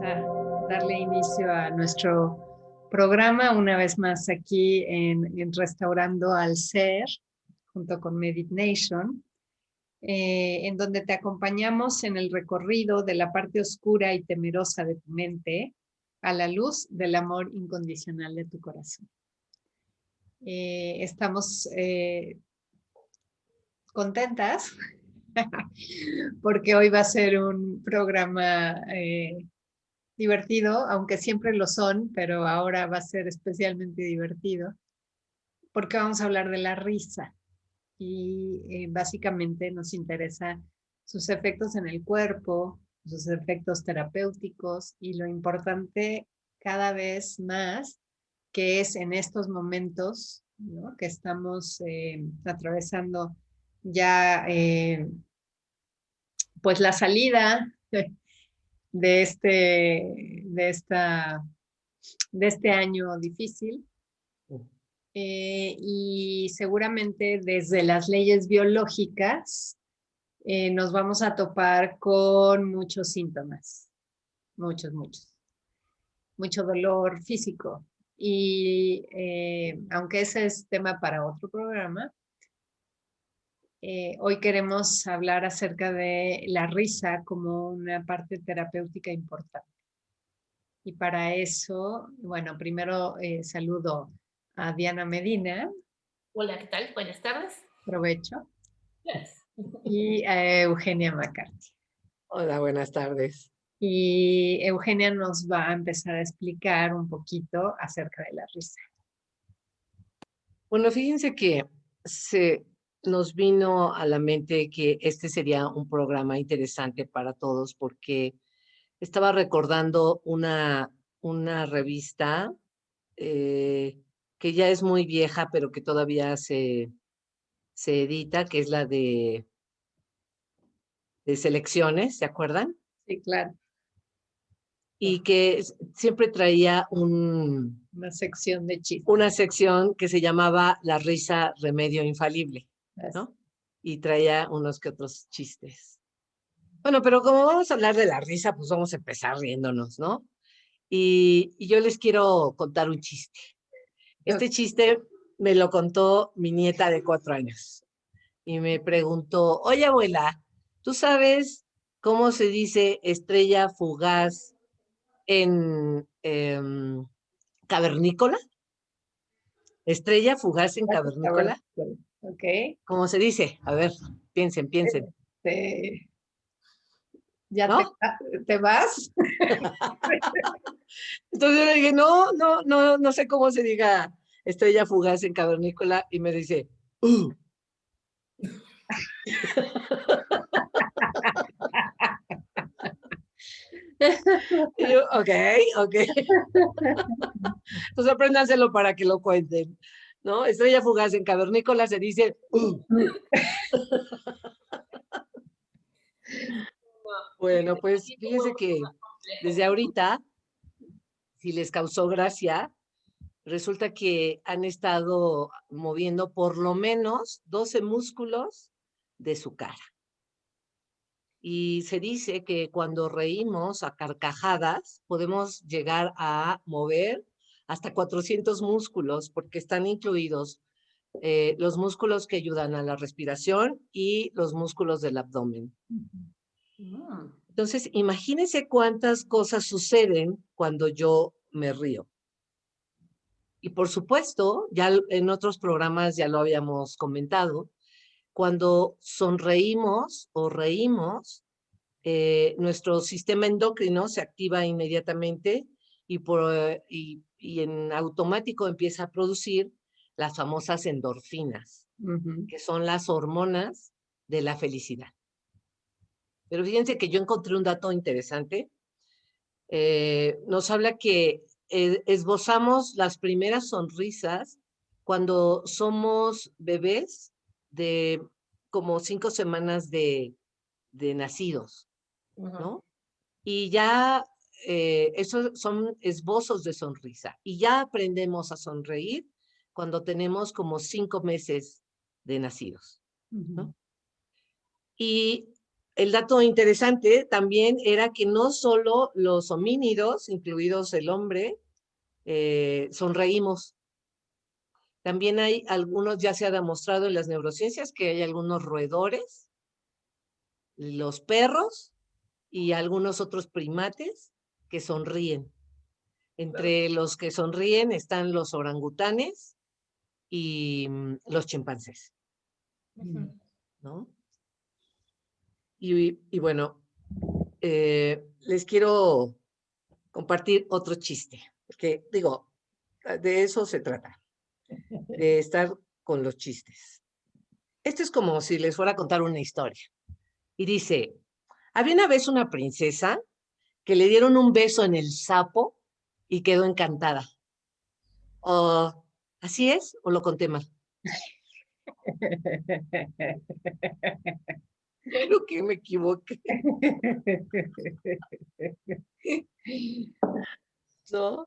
a darle inicio a nuestro programa una vez más aquí en Restaurando al Ser, junto con Medit Nation, en donde te acompañamos en el recorrido de la parte oscura y temerosa de tu mente a la luz del amor incondicional de tu corazón. Estamos contentas porque hoy va a ser un programa divertido, aunque siempre lo son, pero ahora va a ser especialmente divertido, porque vamos a hablar de la risa y básicamente nos interesa sus efectos en el cuerpo, sus efectos terapéuticos y lo importante cada vez más que es en estos momentos, ¿no?, que estamos atravesando ya pues la salida de este año difícil, y seguramente desde las leyes biológicas nos vamos a topar con muchos síntomas, mucho dolor físico. Y aunque ese es tema para otro programa, hoy queremos hablar acerca de la risa como una parte terapéutica importante. Y para eso, bueno, primero saludo a Diana Medina. Hola, ¿qué tal? Buenas tardes. Provecho. Yes. Y a Eugenia McCarthy. Hola, buenas tardes. Y Eugenia nos va a empezar a explicar un poquito acerca de la risa. Bueno, fíjense que se nos vino a la mente que este sería un programa interesante para todos porque estaba recordando una revista que ya es muy vieja, pero que todavía se edita, que es la de selecciones, ¿se acuerdan? Sí, claro. Y que siempre traía una sección de chistes. Una sección que se llamaba La risa remedio infalible, ¿no? Y traía unos que otros chistes. Bueno, pero como vamos a hablar de la risa, pues vamos a empezar riéndonos, ¿no? Y yo les quiero contar un chiste. Este chiste me lo contó mi nieta de 4 años. Y me preguntó, oye, abuela, ¿tú sabes cómo se dice estrella fugaz en cavernícola? Estrella fugaz en cavernícola. Ok. ¿Cómo se dice? A ver, piensen. ¿Ya ¿No? te vas? Entonces yo le dije, no sé cómo se diga estrella fugaz en cavernícola, y me dice, Y yo, ok. Entonces apréndanselo para que lo cuenten, ¿no? Estrella fugaz en cavernícola se dice, Bueno, pues fíjense que desde ahorita, si les causó gracia, resulta que han estado moviendo por lo menos 12 músculos de su cara. Y se dice que cuando reímos a carcajadas, podemos llegar a mover hasta 400 músculos, porque están incluidos los músculos que ayudan a la respiración y los músculos del abdomen. Entonces, imagínense cuántas cosas suceden cuando yo me río. Y por supuesto, ya en otros programas ya lo habíamos comentado, cuando sonreímos o reímos, nuestro sistema endocrino se activa inmediatamente y en automático empieza a producir las famosas endorfinas, que son las hormonas de la felicidad. Pero fíjense que yo encontré un dato interesante. Nos habla que esbozamos las primeras sonrisas cuando somos bebés de como 5 semanas de nacidos, ¿no? Y ya esos son esbozos de sonrisa. Y ya aprendemos a sonreír cuando tenemos como 5 meses de nacidos, ¿no? Y el dato interesante también era que no solo los homínidos, incluidos el hombre, sonreímos. También hay algunos, ya se ha demostrado en las neurociencias, que hay algunos roedores, los perros y algunos otros primates que sonríen. Entre los que sonríen están los orangutanes y los chimpancés, ¿no? Y bueno, les quiero compartir otro chiste, porque digo, de eso se trata, de estar con los chistes. Esto es como si les fuera a contar una historia. Y dice, había una vez una princesa que le dieron un beso en el sapo y quedó encantada. ¿Así es o lo conté mal? Creo que me equivoqué, ¿no?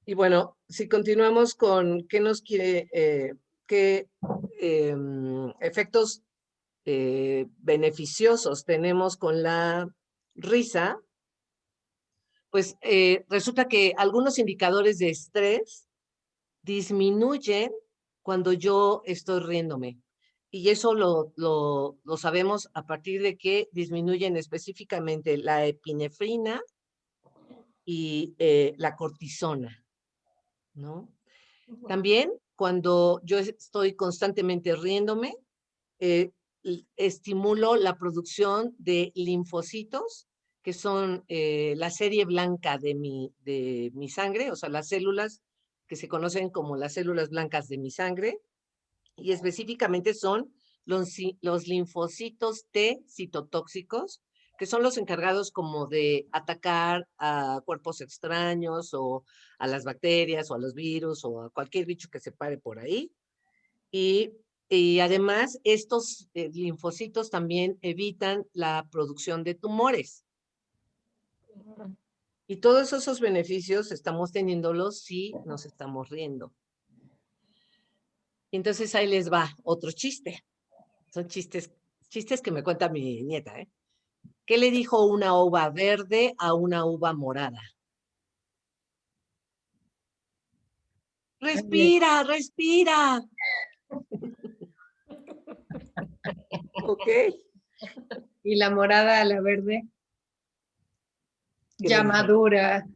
Y bueno, si continuamos con qué nos quiere, qué efectos beneficiosos tenemos con la risa, pues resulta que algunos indicadores de estrés disminuyen cuando yo estoy riéndome. Y eso lo sabemos a partir de que disminuyen específicamente la epinefrina y la cortisona, ¿no? También cuando yo estoy constantemente riéndome, estimulo la producción de linfocitos, que son la serie blanca de mi sangre, o sea, las células que se conocen como las células blancas de mi sangre, y específicamente son los linfocitos T citotóxicos, que son los encargados como de atacar a cuerpos extraños o a las bacterias o a los virus o a cualquier bicho que se pare por ahí. Y además, estos linfocitos también evitan la producción de tumores. Y todos esos beneficios estamos teniéndolos si nos estamos riendo. Entonces ahí les va otro chiste. Son chistes que me cuenta mi nieta, ¿eh? ¿Qué le dijo una uva verde a una uva morada? Respira, respira. Ok. Y la morada a la verde, ¿Qué ya le dijo? madura.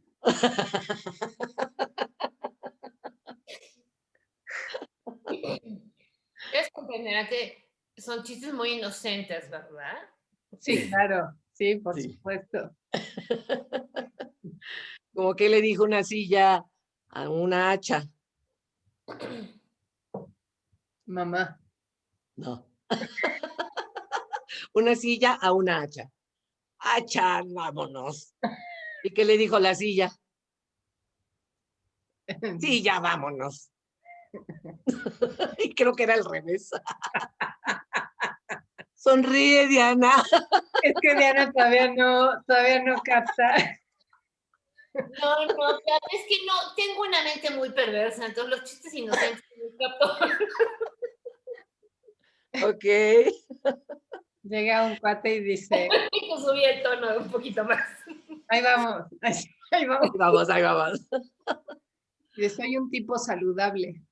Es comprenderá que son chistes muy inocentes, ¿verdad? Sí, claro, sí, por Sí. supuesto. Como que le dijo una silla a una hacha. Mamá. No. Una silla a una hacha. Hacha, vámonos. ¿Y qué le dijo la silla? Sí, ya vámonos. Y creo que era al revés. Sonríe, Diana. Es que Diana todavía no capta. No, es que no, tengo una mente muy perversa, entonces los chistes inocentes me capto. Ok. Llega un cuate y dice, Subí el tono un poquito más. ahí vamos, ahí vamos. Ahí vamos, ahí vamos. Y dice, soy un tipo saludable.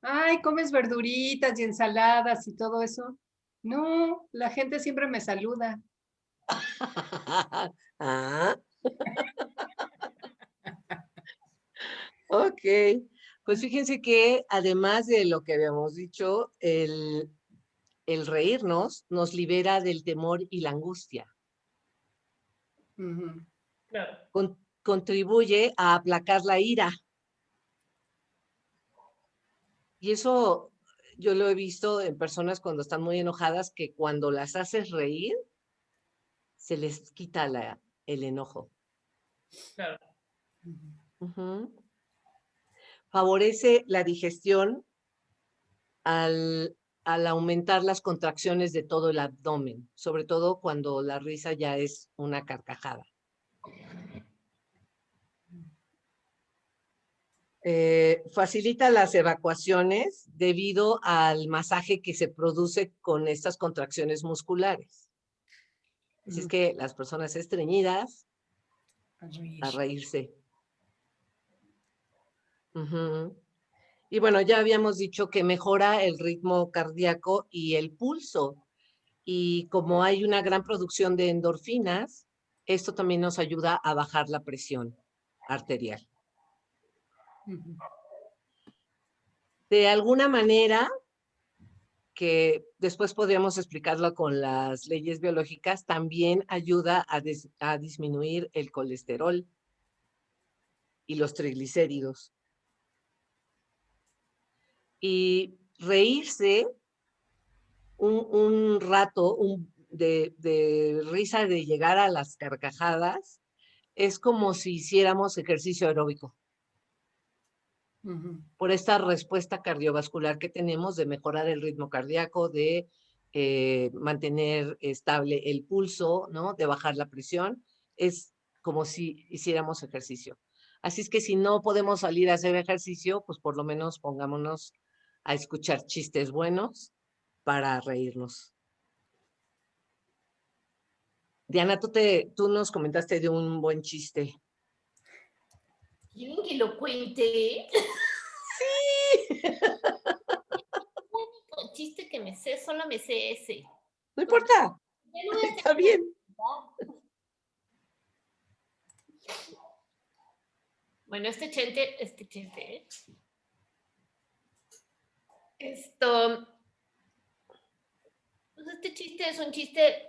Ay, comes verduritas y ensaladas y todo eso. No, la gente siempre me saluda. Ah, ok. Pues fíjense que además de lo que habíamos dicho, el reírnos nos libera del temor y la angustia. Ujú. Claro. Contribuye a aplacar la ira. Y eso yo lo he visto en personas cuando están muy enojadas, que cuando las haces reír, se les quita el enojo. Claro. Ujú. Favorece la digestión al aumentar las contracciones de todo el abdomen, sobre todo cuando la risa ya es una carcajada. Facilita las evacuaciones debido al masaje que se produce con estas contracciones musculares. Así es que las personas estreñidas, a reírse. Ujú. Y bueno, ya habíamos dicho que mejora el ritmo cardíaco y el pulso. Y como hay una gran producción de endorfinas, esto también nos ayuda a bajar la presión arterial. De alguna manera, que después podríamos explicarlo con las leyes biológicas, también ayuda a disminuir el colesterol y los triglicéridos. Y reírse un rato de risa, de llegar a las carcajadas, es como si hiciéramos ejercicio aeróbico. Por esta respuesta cardiovascular que tenemos de mejorar el ritmo cardíaco, de mantener estable el pulso, ¿no? De bajar la presión, es como si hiciéramos ejercicio. Así es que si no podemos salir a hacer ejercicio, pues por lo menos pongámonos a escuchar chistes buenos para reírnos. Diana, tú nos comentaste de un buen chiste. ¿Quieren que lo cuente? Sí. El único chiste que me sé, solo me sé ese. No importa. Ya no voy a Está bien. Bueno, este chente, ¿eh? Pues este chiste es un chiste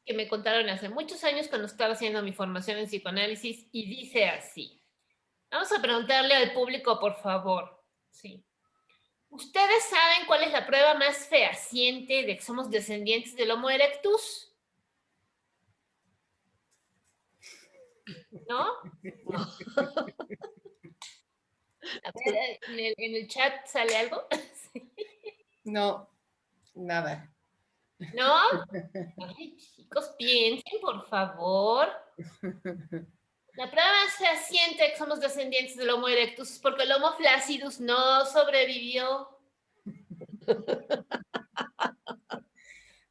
que me contaron hace muchos años cuando estaba haciendo mi formación en psicoanálisis y dice así. Vamos a preguntarle al público, por favor. Sí. ¿Ustedes saben cuál es la prueba más fehaciente de que somos descendientes del Homo erectus? ¿No? No. A ver, en el chat sale algo. No, nada. ¿No? Ay, chicos, piensen, por favor. La prueba más fehaciente de que somos descendientes del Homo erectus es porque el Homo flaccidus no sobrevivió.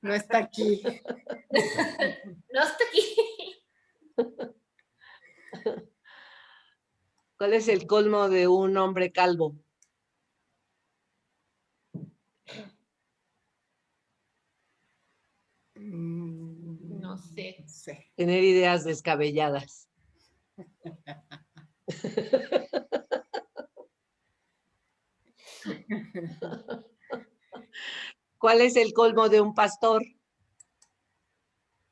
No está aquí. No está aquí. ¿Cuál es el colmo de un hombre calvo? No sé. Tener ideas descabelladas. ¿Cuál es el colmo de un pastor?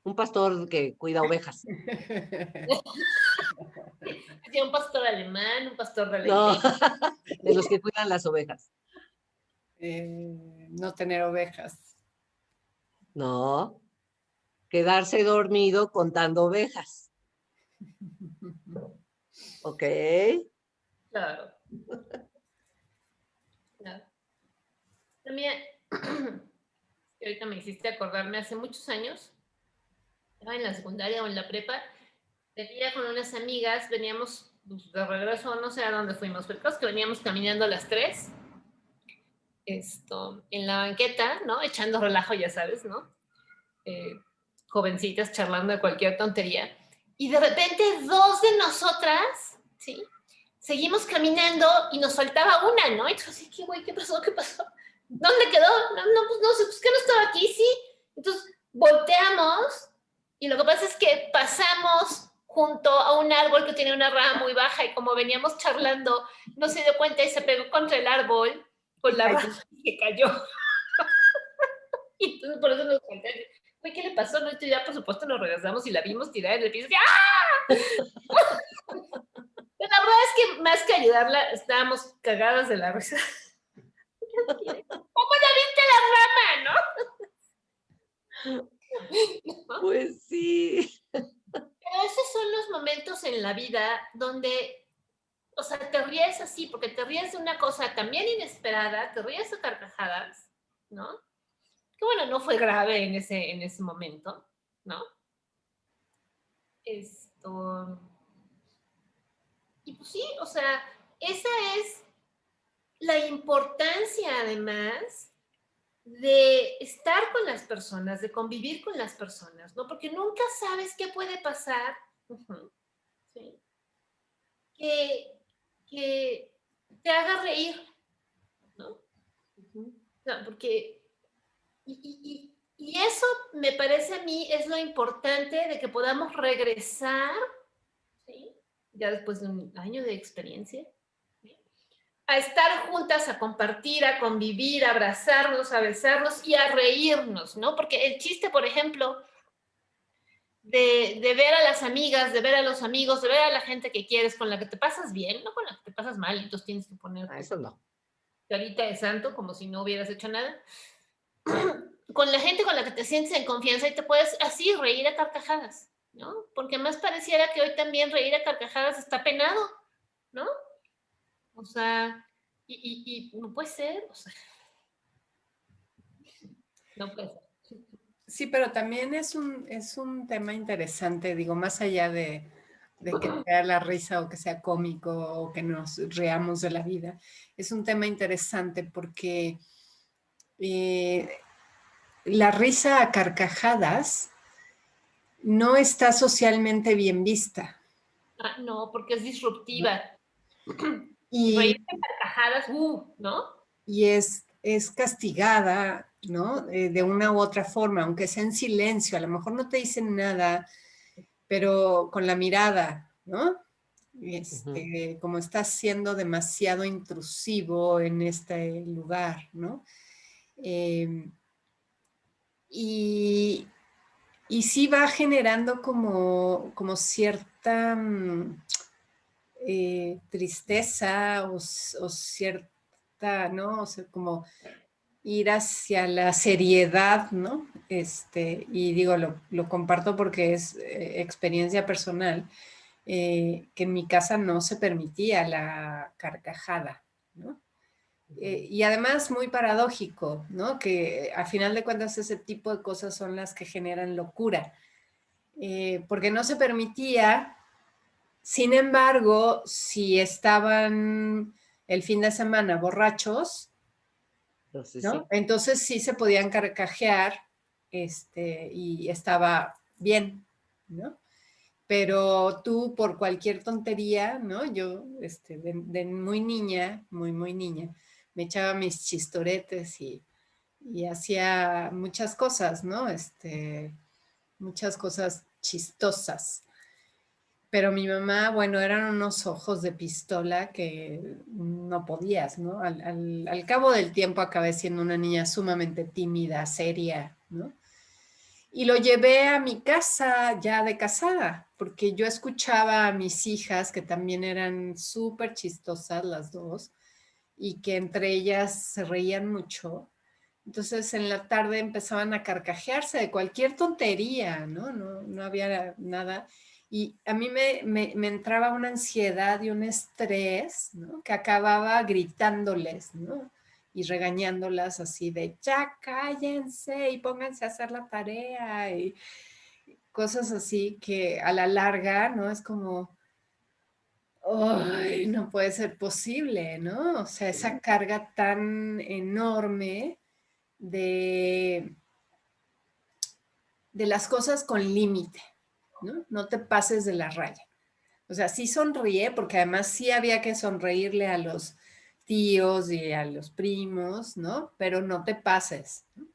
Un pastor que cuida ovejas. Decía un pastor alemán, un pastor de la No, iglesia. de los que cuidan las ovejas. No tener ovejas. No, quedarse dormido contando ovejas. ¿Ok? Claro. Claro. También, ahorita me hiciste acordarme, hace muchos años, estaba en la secundaria o en la prepa, venía con unas amigas, veníamos pues, de regreso, no sé a dónde fuimos, pero creo que veníamos caminando las tres, en la banqueta, ¿no? Echando relajo, ya sabes, ¿no? Jovencitas charlando de cualquier tontería. Y de repente dos de nosotras, ¿sí? Seguimos caminando y nos faltaba una, ¿no? Y tú así, ¿qué güey? ¿Qué pasó? ¿Qué pasó? ¿Dónde quedó? No, pues no sé, pues que no estaba aquí, sí. Entonces volteamos y lo que pasa es que pasamos junto a un árbol que tiene una rama muy baja y como veníamos charlando, no se dio cuenta y se pegó contra el árbol con la rama y se cayó. Y entonces por eso nos conté, güey, ¿qué le pasó? No, y ya por supuesto nos regresamos y la vimos tirada en el piso. ¡Ah! Pero la verdad es que más que ayudarla, estábamos cagadas de la risa. ¿Cómo la viste la rama, no? ¿No? Pues sí. Pero esos son los momentos en la vida donde, o sea, te ríes así, porque te ríes de una cosa también inesperada, te ríes a carcajadas, ¿no? Que bueno, no fue grave en ese momento, ¿no? Y pues sí, o sea, esa es la importancia, además, de estar con las personas, de convivir con las personas, ¿no? Porque nunca sabes qué puede pasar, ¿sí? que te haga reír, ¿no? O sea, porque... Y eso me parece a mí es lo importante de que podamos regresar, ¿sí? Ya después de un año de experiencia, ¿sí? A estar juntas, a compartir, a convivir, a abrazarnos, a besarnos y a reírnos, ¿no? Porque el chiste, por ejemplo, de ver a las amigas, de ver a los amigos, de ver a la gente que quieres, con la que te pasas bien, no con la que te pasas mal, y entonces tienes que poner Eso no. carita de santo como si no hubieras hecho nada. Con la gente con la que te sientes en confianza y te puedes así reír a carcajadas, ¿no? Porque más pareciera que hoy también reír a carcajadas está penado, ¿no? O sea, y no puede ser, o sea, no puede ser. Sí, pero también es un tema interesante, digo, más allá de que sea la risa o que sea cómico o que nos reamos de la vida, es un tema interesante porque la risa a carcajadas no está socialmente bien vista. Ah, no, porque es disruptiva. Y Y, reír a carcajadas, ¿no? y es castigada, ¿no? De una u otra forma, aunque sea en silencio, a lo mejor no te dicen nada, pero con la mirada, ¿no? Como estás siendo demasiado intrusivo en este lugar, ¿no? Eh, y, y sí va generando como cierta tristeza o cierta, ¿no? O sea, como ir hacia la seriedad, ¿no? Y digo, lo comparto porque es experiencia personal, que en mi casa no se permitía la carcajada, ¿no? Y además muy paradójico, ¿no? Que a final de cuentas ese tipo de cosas son las que generan locura, porque no se permitía. Sin embargo, si estaban el fin de semana borrachos, Entonces, ¿no? sí. Entonces sí se podían carcajear, y estaba bien, ¿no? Pero tú por cualquier tontería, ¿no? Yo, de muy niña, muy niña, me echaba mis chistoretes y hacía muchas cosas, ¿no? Muchas cosas chistosas. Pero mi mamá, bueno, eran unos ojos de pistola que no podías, ¿no? Al cabo del tiempo acabé siendo una niña sumamente tímida, seria, ¿no? Y lo llevé a mi casa ya de casada, porque yo escuchaba a mis hijas, que también eran súper chistosas las dos, y que entre ellas se reían mucho. Entonces en la tarde empezaban a carcajearse de cualquier tontería, ¿no? No había nada. Y a mí me entraba una ansiedad y un estrés, ¿no? Que acababa gritándoles, ¿no? Y regañándolas así de, ya cállense y pónganse a hacer la tarea y cosas así que a la larga, ¿no? Es como, ay, no puede ser posible, ¿no? O sea, esa carga tan enorme de, de las cosas con límite, ¿no? No te pases de la raya. O sea, sí sonríe, porque además sí había que sonreírle a los tíos y a los primos, ¿no? Pero no te pases, ¿no?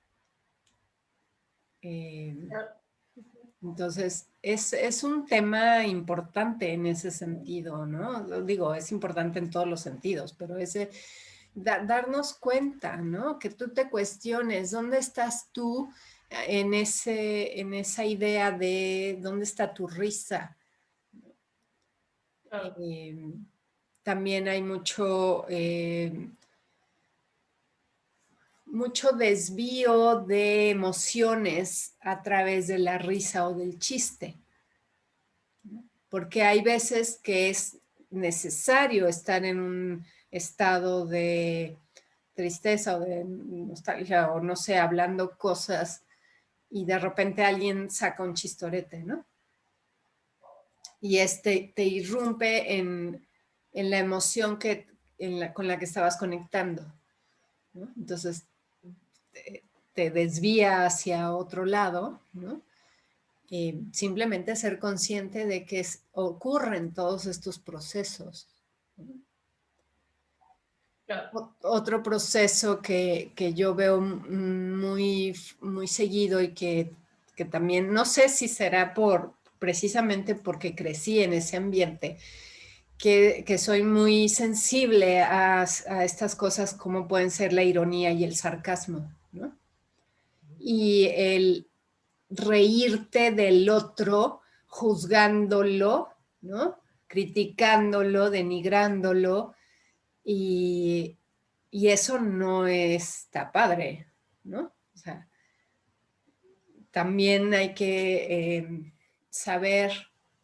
Entonces, es un tema importante en ese sentido, ¿no? Digo, es importante en todos los sentidos, pero darnos cuenta, ¿no? Que tú te cuestiones, ¿dónde estás tú en esa idea de dónde está tu risa? Eh, También hay mucho desvío de emociones a través de la risa o del chiste, porque hay veces que es necesario estar en un estado de tristeza o de nostalgia o no sé, hablando cosas y de repente alguien saca un chistorete, ¿no? Y te irrumpe en la emoción con la que estabas conectando, ¿no? Entonces te desvía hacia otro lado, ¿no? Simplemente ser consciente de que ocurren todos estos procesos. Claro. Otro proceso que yo veo muy, muy seguido y que también, no sé si será precisamente porque crecí en ese ambiente, que soy muy sensible a estas cosas como pueden ser la ironía y el sarcasmo, ¿no? Y el reírte del otro, juzgándolo, ¿no? Criticándolo, denigrándolo, y eso no está padre, ¿no? O sea, también hay que saber,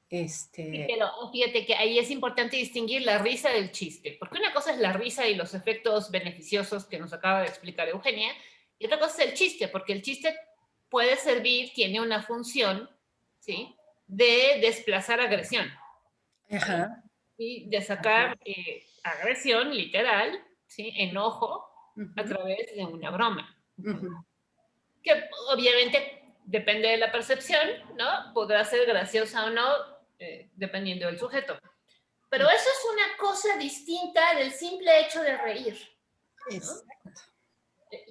Sí, pero fíjate que ahí es importante distinguir la risa del chiste, porque una cosa es la risa y los efectos beneficiosos que nos acaba de explicar Eugenia, y otra cosa es el chiste, porque el chiste puede servir, tiene una función, ¿sí? De desplazar agresión, ¿sí? ajá, Y de sacar agresión literal, ¿sí? Enojo a uh-huh, través de una broma. uh-huh. Que obviamente depende de la percepción, ¿no? Podrá ser graciosa o no, dependiendo del sujeto. Pero eso es una cosa distinta del simple hecho de reír, ¿no?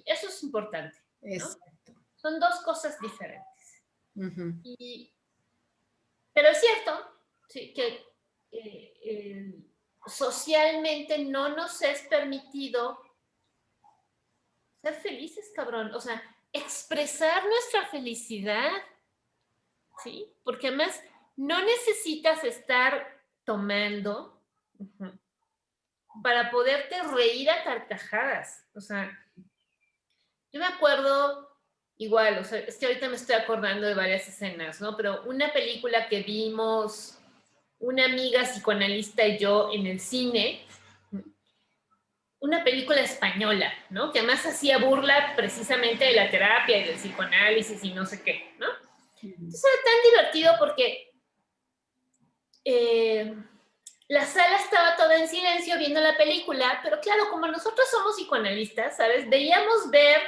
Eso es importante, ¿no? Son dos cosas diferentes. Uh-huh. Pero es cierto, sí, que socialmente no nos es permitido ser felices, cabrón. O sea, expresar nuestra felicidad, ¿sí? Porque además no necesitas estar tomando para poderte reír a carcajadas. O sea, yo me acuerdo igual, o sea, es que ahorita me estoy acordando de varias escenas, ¿no? Pero una película que vimos una amiga psicoanalista y yo en el cine, una película española, ¿no? Que además hacía burla precisamente de la terapia y del psicoanálisis y no sé qué, ¿no? Entonces era tan divertido porque la sala estaba toda en silencio viendo la película, pero claro, como nosotros somos psicoanalistas, ¿sabes? Veíamos ver,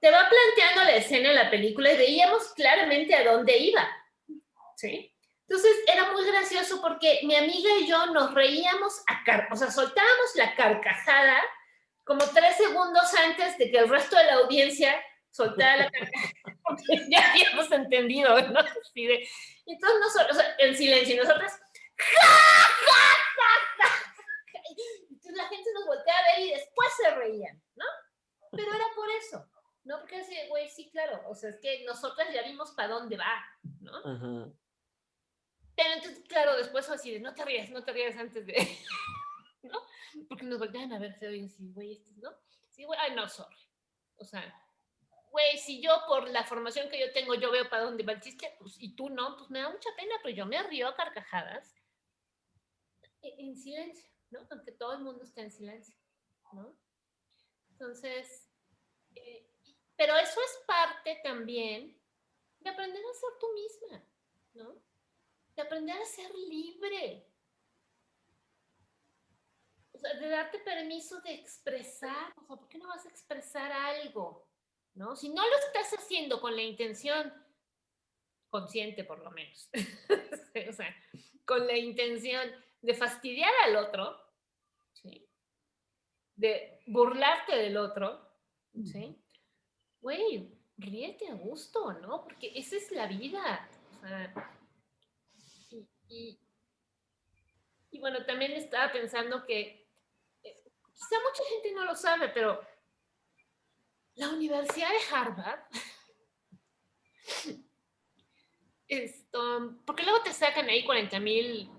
te va planteando la escena en la película y veíamos claramente a dónde iba, ¿sí? Entonces era muy gracioso porque mi amiga y yo nos reíamos o sea, soltábamos la carcajada como 3 segundos antes de que el resto de la audiencia soltara la carcajada, porque ya habíamos entendido, ¿no? Así de, y todos nosotros, o sea, en silencio, y nosotros, ¡ja, ja, ja, ja! Entonces la gente nos voltea a ver y después se reían, ¿no? Pero era por eso, ¿no? Porque así, güey, sí, claro, o sea, es que nosotras ya vimos para dónde va, ¿no? Ajá. Pero entonces, claro, después así de, no te rías antes de, ¿no? Porque nos voltean a ver feo y así, güey, ¿no? Sí, güey, ay, no, sorry. O sea, güey, si yo por la formación que yo tengo, yo veo para dónde va el chiste, pues, y tú no, pues me da mucha pena, pero yo me río a carcajadas en silencio, ¿no? Aunque todo el mundo está en silencio, ¿no? Entonces, pero eso es parte también de aprender a ser tú misma, ¿no? De aprender a ser libre. O sea, de darte permiso de expresar. O sea, ¿por qué no vas a expresar algo? ¿No? Si no lo estás haciendo con la intención consciente, por lo menos, o sea, con la intención de fastidiar al otro, ¿sí? De burlarte del otro, ¿sí? Güey, ríete a gusto, ¿no? Porque esa es la vida. O sea, y bueno, también estaba pensando que quizá mucha gente no lo sabe, pero la Universidad de Harvard, porque luego te sacan ahí 40,000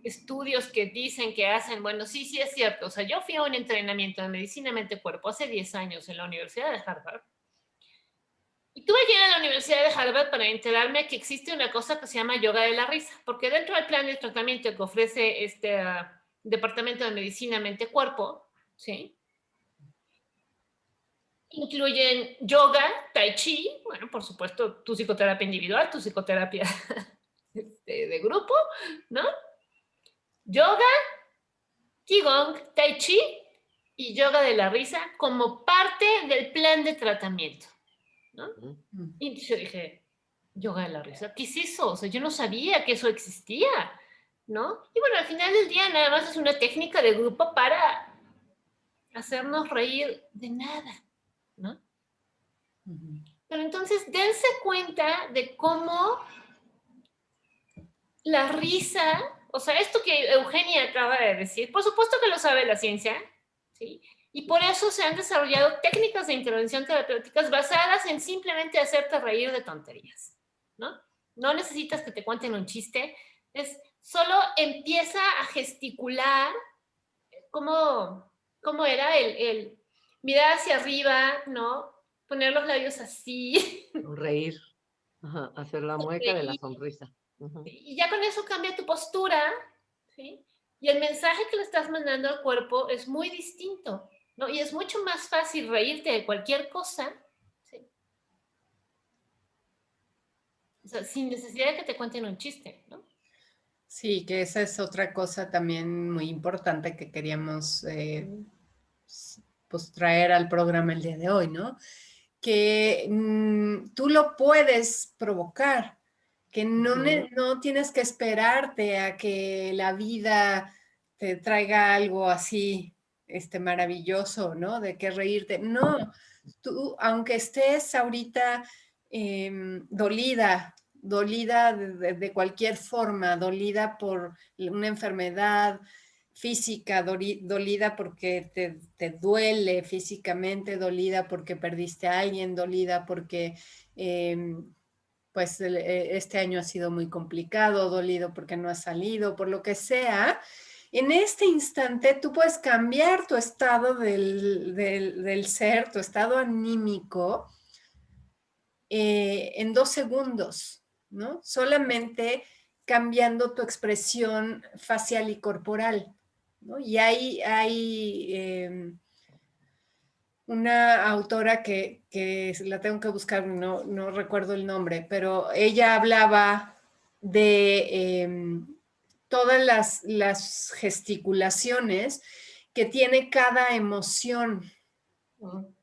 estudios que dicen que hacen, bueno, sí, sí es cierto, o sea, yo fui a un entrenamiento de medicina mente-cuerpo hace 10 años en la Universidad de Harvard, y tuve que ir a la Universidad de Harvard para enterarme que existe una cosa que se llama yoga de la risa, porque dentro del plan de tratamiento que ofrece este departamento de medicina mente-cuerpo, ¿sí? Incluyen yoga, tai chi, bueno, por supuesto, tu psicoterapia individual, tu psicoterapia de grupo, ¿no? yoga, qigong, tai chi y yoga de la risa como parte del plan de tratamiento, ¿no? Y yo dije, yoga de la risa, ¿qué es eso? O sea, yo no sabía que eso existía, ¿no? Y bueno, al final del día nada más es una técnica de grupo para hacernos reír de nada, ¿no? Pero entonces dense cuenta de cómo la risa, o sea, esto que Eugenia acaba de decir, por supuesto que lo sabe la ciencia, ¿sí? Y por eso se han desarrollado técnicas de intervención terapéuticas basadas en simplemente hacerte reír de tonterías, ¿no? No necesitas que te cuenten un chiste, es solo empieza a gesticular cómo era el mirar hacia arriba, ¿no? Poner los labios así. Reír. Ajá, hacer la mueca de la sonrisa. Y ya con eso cambia tu postura, ¿sí? Y el mensaje que le estás mandando al cuerpo es muy distinto, ¿no? Y es mucho más fácil reírte de cualquier cosa, ¿sí? O sea, sin necesidad de que te cuenten un chiste, ¿no? Sí, que esa es otra cosa también muy importante que queríamos pues traer al programa el día de hoy, ¿no? Que tú lo puedes provocar, que no tienes que esperarte a que la vida te traiga algo así, maravilloso, ¿no? De qué reírte. No, tú, aunque estés ahorita dolida de cualquier forma, dolida por una enfermedad física, dolida porque te duele físicamente, dolida porque perdiste a alguien, dolida porque pues este año ha sido muy complicado, dolido porque no has salido, por lo que sea. En este instante tú puedes cambiar tu estado del ser, tu estado anímico, en 2 segundos, ¿no? Solamente cambiando tu expresión facial y corporal, ¿no? Y hay una autora que la tengo que buscar, no recuerdo el nombre, pero ella hablaba de todas las gesticulaciones que tiene cada emoción,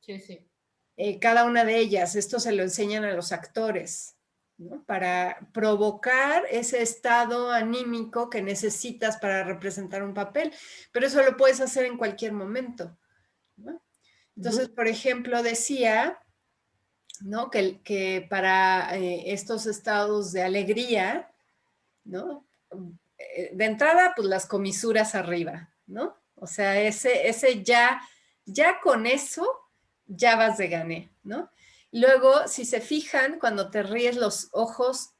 Sí, sí. cada una de ellas. Esto se lo enseñan a los actores, ¿no? Para provocar ese estado anímico que necesitas para representar un papel, pero eso lo puedes hacer en cualquier momento, ¿no? Entonces, por ejemplo, decía, ¿no? Que para estos estados de alegría, ¿no? De entrada, pues las comisuras arriba, ¿no? O sea, ese ya con eso, ya vas de gané, ¿no? Luego, si se fijan, cuando te ríes, los ojos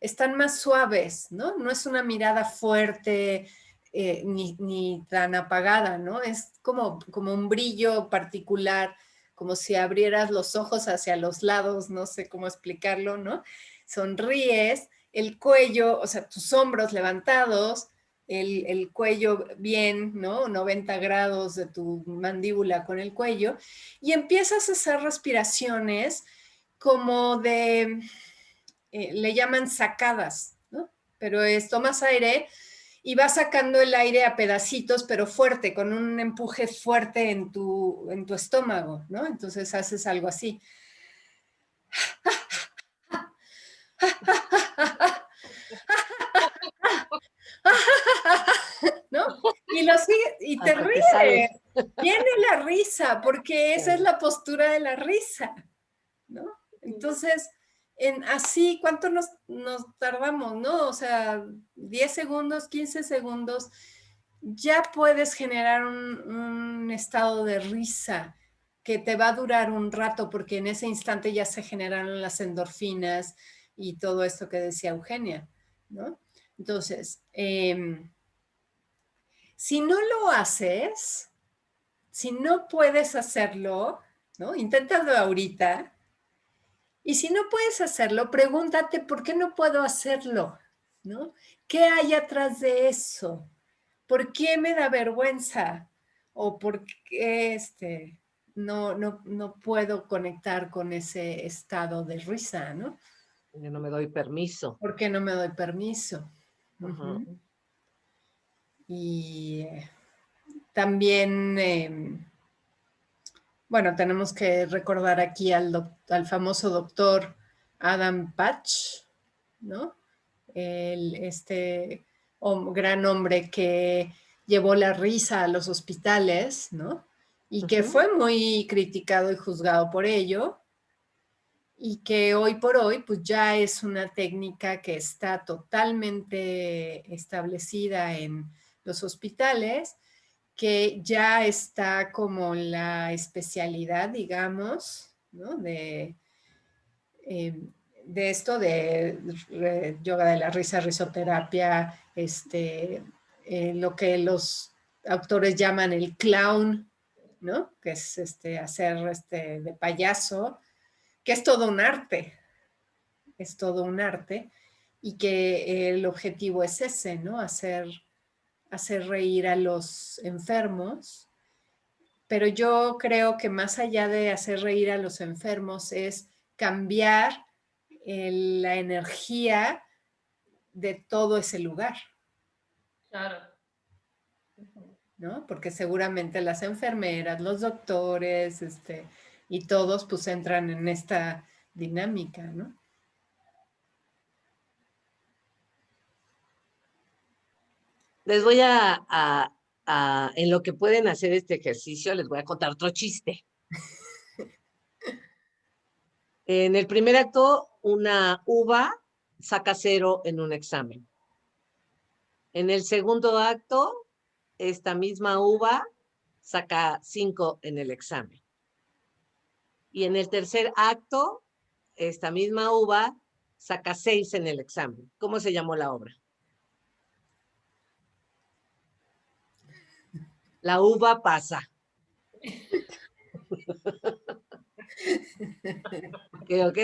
están más suaves, ¿no? No es una mirada fuerte ni tan apagada, ¿no? Es como un brillo particular, como si abrieras los ojos hacia los lados, no sé cómo explicarlo, ¿no? Sonríes, el cuello, o sea, tus hombros levantados, el cuello bien, ¿no? 90 grados de tu mandíbula con el cuello, y empiezas a hacer respiraciones como le llaman sacadas, ¿no? Pero tomas aire y vas sacando el aire a pedacitos, pero fuerte, con un empuje fuerte en tu estómago, ¿no? Entonces haces algo así. ¿No? Y te ríes, viene la risa, porque esa es la postura de la risa, ¿no? Entonces, así, ¿cuánto nos tardamos, no? O sea, 10 segundos, 15 segundos, ya puedes generar un estado de risa que te va a durar un rato, porque en ese instante ya se generaron las endorfinas y todo esto que decía Eugenia, ¿no? Entonces, si no lo haces, si no puedes hacerlo, ¿no? Inténtalo ahorita. Y si no puedes hacerlo, pregúntate por qué no puedo hacerlo, ¿no? ¿Qué hay atrás de eso? ¿Por qué me da vergüenza? ¿O por qué no puedo conectar con ese estado de risa, ¿no? Yo no me doy permiso. ¿Por qué no me doy permiso? Ajá. Y también, bueno, tenemos que recordar aquí al famoso doctor Adam Patch, ¿no? Este gran hombre que llevó la risa a los hospitales, ¿no? Y que fue muy criticado y juzgado por ello, y que hoy por hoy pues ya es una técnica que está totalmente establecida en los hospitales, que ya está como la especialidad, digamos, ¿no? De esto de yoga de la risa, risoterapia, lo que los autores llaman el clown, ¿no? Que es hacer de payaso, que es todo un arte, es todo un arte, y que el objetivo es ese, ¿no? Hacer reír a los enfermos. Pero yo creo que más allá de hacer reír a los enfermos es cambiar la energía de todo ese lugar, Claro. ¿no? Porque seguramente las enfermeras, los doctores, y todos pues entran en esta dinámica, ¿no? Les voy en lo que pueden hacer este ejercicio, les voy a contar otro chiste. En el primer acto, una uva saca 0 en un examen. En el segundo acto, esta misma uva saca 5 en el examen. Y en el tercer acto, esta misma uva saca 6 en el examen. ¿Cómo se llamó la obra? La uva pasa. ¿Ok?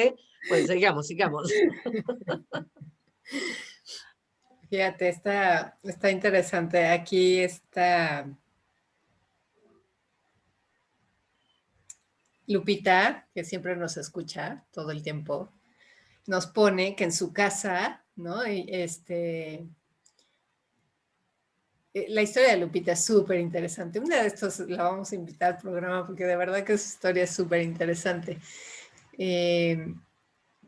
Pues sigamos. Fíjate, está interesante. Aquí está Lupita, que siempre nos escucha todo el tiempo, nos pone que en su casa, ¿no? La historia de Lupita es súper interesante. Una de estos la vamos a invitar al programa porque de verdad que su historia es súper interesante.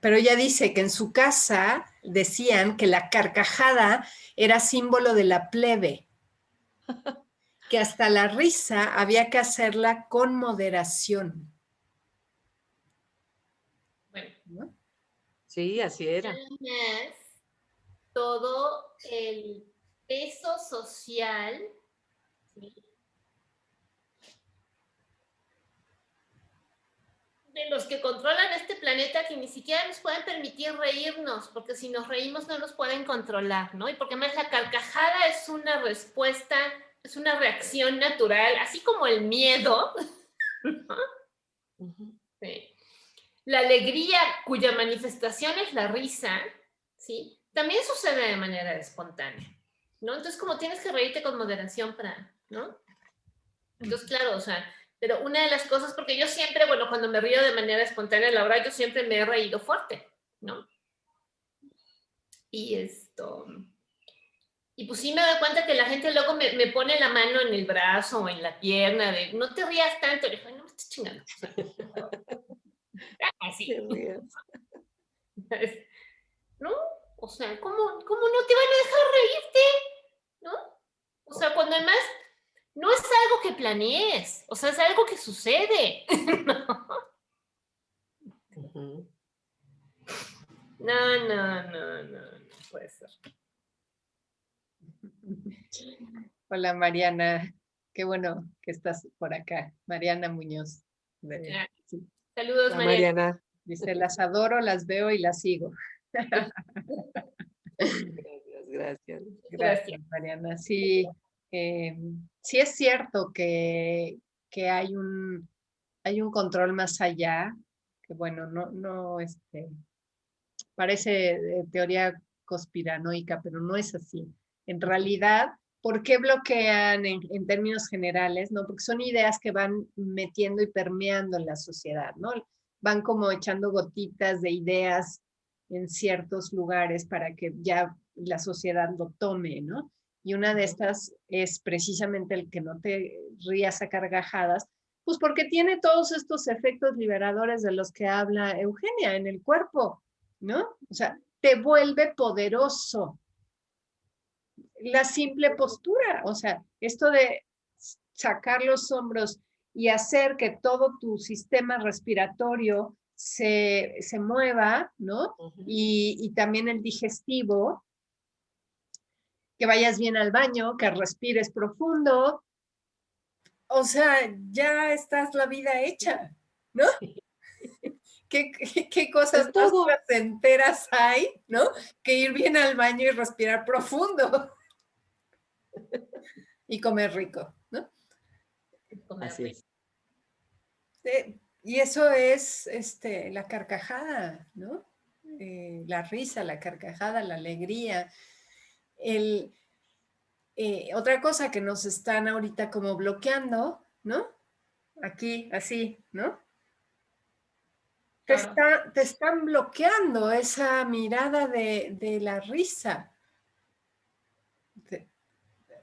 Pero ella dice que en su casa decían que la carcajada era símbolo de la plebe, que hasta la risa había que hacerla con moderación. Bueno, ¿No? Sí, así era. además, todo el peso social, ¿sí? De los que controlan este planeta, que ni siquiera nos pueden permitir reírnos, porque si nos reímos no nos pueden controlar, ¿no? Y porque más la carcajada es una respuesta, es una reacción natural, así como el miedo, ¿no? Sí. La alegría, cuya manifestación es la risa, ¿sí? También sucede de manera espontánea, ¿no? Entonces, como tienes que reírte con moderación para, ¿no? Entonces, claro, o sea, pero una de las cosas, porque yo siempre, bueno, cuando me río de manera espontánea, la verdad, yo siempre me he reído fuerte, ¿no? Y y pues sí me doy cuenta que la gente luego me pone la mano en el brazo o en la pierna, de no te rías tanto, le digo, no me estés chingando. O sea, así. ¿No? O sea, ¿cómo no te van a dejar reírte? ¿No? O sea, cuando además no es algo que planees, o sea, es algo que sucede. No puede ser. Hola Mariana, qué bueno que estás por acá. Mariana Muñoz. Sí. Saludos, Mariana. Mariana. Dice, las adoro, las veo y las sigo. Gracias, Mariana. Sí, sí es cierto que hay un control más allá, que bueno, no, parece teoría conspiranoica, pero no es así. En realidad, ¿por qué bloquean en términos generales? ¿No? Porque son ideas que van metiendo y permeando en la sociedad, ¿no? Van como echando gotitas de ideas en ciertos lugares para que ya la sociedad lo tome, ¿no? Y una de estas es precisamente el que no te rías a carcajadas, pues porque tiene todos estos efectos liberadores de los que habla Eugenia en el cuerpo, ¿no? O sea, te vuelve poderoso. La simple postura, o sea, esto de sacar los hombros y hacer que todo tu sistema respiratorio se mueva, ¿no? Y también el digestivo, que vayas bien al baño, que respires profundo. O sea, ya estás la vida hecha, ¿no? ¿Qué cosas más placenteras hay, ¿no? Que ir bien al baño y respirar profundo. Y comer rico, ¿no? Así es. Y eso es la carcajada, ¿no? La risa, la carcajada, la alegría. Otra cosa que nos están ahorita como bloqueando, ¿no? Aquí, así, ¿no? Te están bloqueando esa mirada de la risa.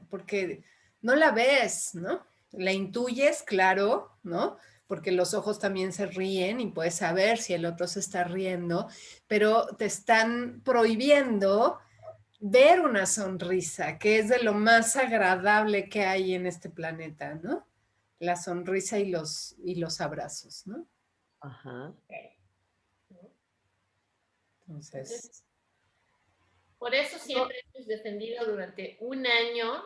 Porque no la ves, ¿no? La intuyes, claro, ¿no? Porque los ojos también se ríen y puedes saber si el otro se está riendo, pero te están prohibiendo ver una sonrisa, que es de lo más agradable que hay en este planeta, ¿no? La sonrisa y los abrazos, ¿no? Ajá. Entonces, por eso siempre hemos defendido durante un año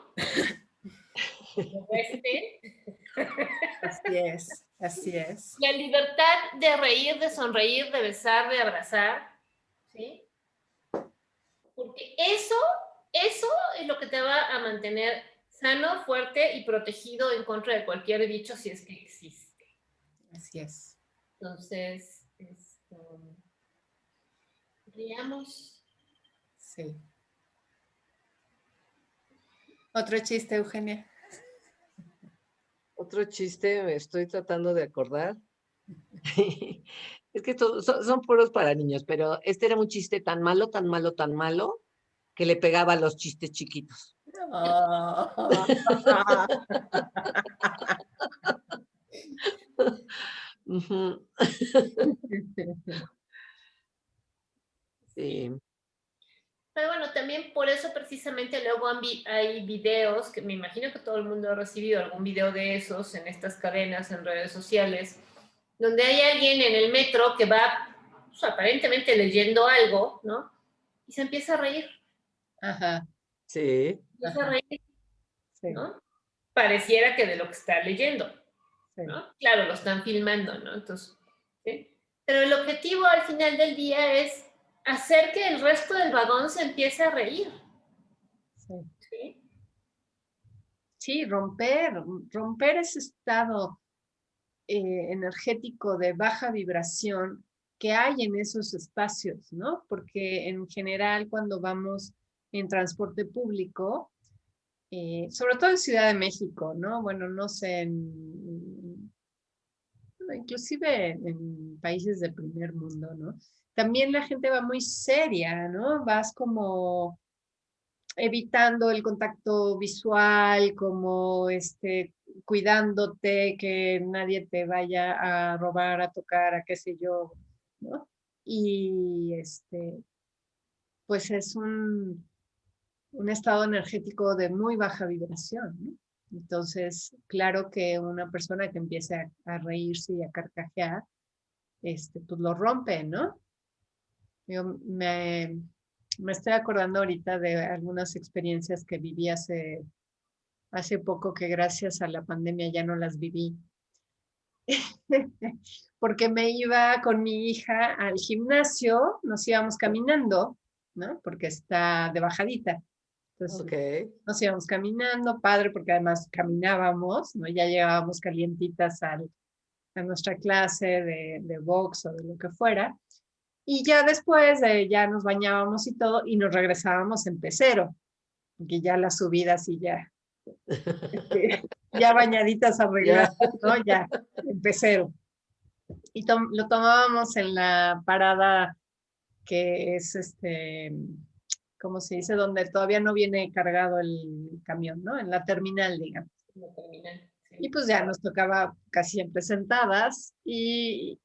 así es, así es. la libertad de reír, de sonreír, de besar, de abrazar, ¿sí? Porque eso es lo que te va a mantener sano, fuerte y protegido en contra de cualquier bicho si es que existe. Así es. Entonces, riamos. Sí. Otro chiste, Eugenia. Otro chiste, me estoy tratando de acordar. Es que son puros para niños, pero este era un chiste tan malo, tan malo, tan malo, que le pegaba a los chistes chiquitos. Oh. Sí. Pero bueno, también por eso precisamente luego hay videos, que me imagino que todo el mundo ha recibido algún video de esos en estas cadenas, en redes sociales, donde hay alguien en el metro que va pues, aparentemente leyendo algo, ¿no? Y se empieza a reír. Ajá. Sí. Empieza a reír, Sí. ¿no? Pareciera que de lo que está leyendo, Sí. ¿no? Claro, lo están filmando, ¿no? Entonces, ¿sí? Pero el objetivo al final del día es hacer que el resto del vagón se empiece a reír. Sí. ¿Sí? Sí, romper ese estado energético de baja vibración que hay en esos espacios, ¿no? Porque en general cuando vamos en transporte público, sobre todo en Ciudad de México, ¿no? Bueno, no sé, inclusive en países de primer mundo, ¿no? También la gente va muy seria, ¿no? Vas como evitando el contacto visual, como cuidándote, que nadie te vaya a robar, a tocar, a qué sé yo, ¿no? Y pues es un estado energético de muy baja vibración, ¿no? Entonces, claro que una persona que empiece a reírse y a carcajear, pues lo rompe, ¿no? Yo me estoy acordando ahorita de algunas experiencias que viví hace poco, que gracias a la pandemia ya no las viví. Porque me iba con mi hija al gimnasio, nos íbamos caminando, ¿no? Porque está de bajadita. Entonces, Ok. nos íbamos caminando, padre, porque además caminábamos, ¿no? Ya llegábamos calientitas a nuestra clase de box o de lo que fuera. Y ya después ya nos bañábamos y todo y nos regresábamos en pecero, porque ya las subidas y ya, ya bañaditas arregladas, ¿no? Ya, en pecero. Y lo tomábamos en la parada que es ¿cómo se dice? Donde todavía no viene cargado el camión, ¿no? En la terminal, digamos. En la terminal, sí. Y pues ya nos tocaba casi siempre sentadas y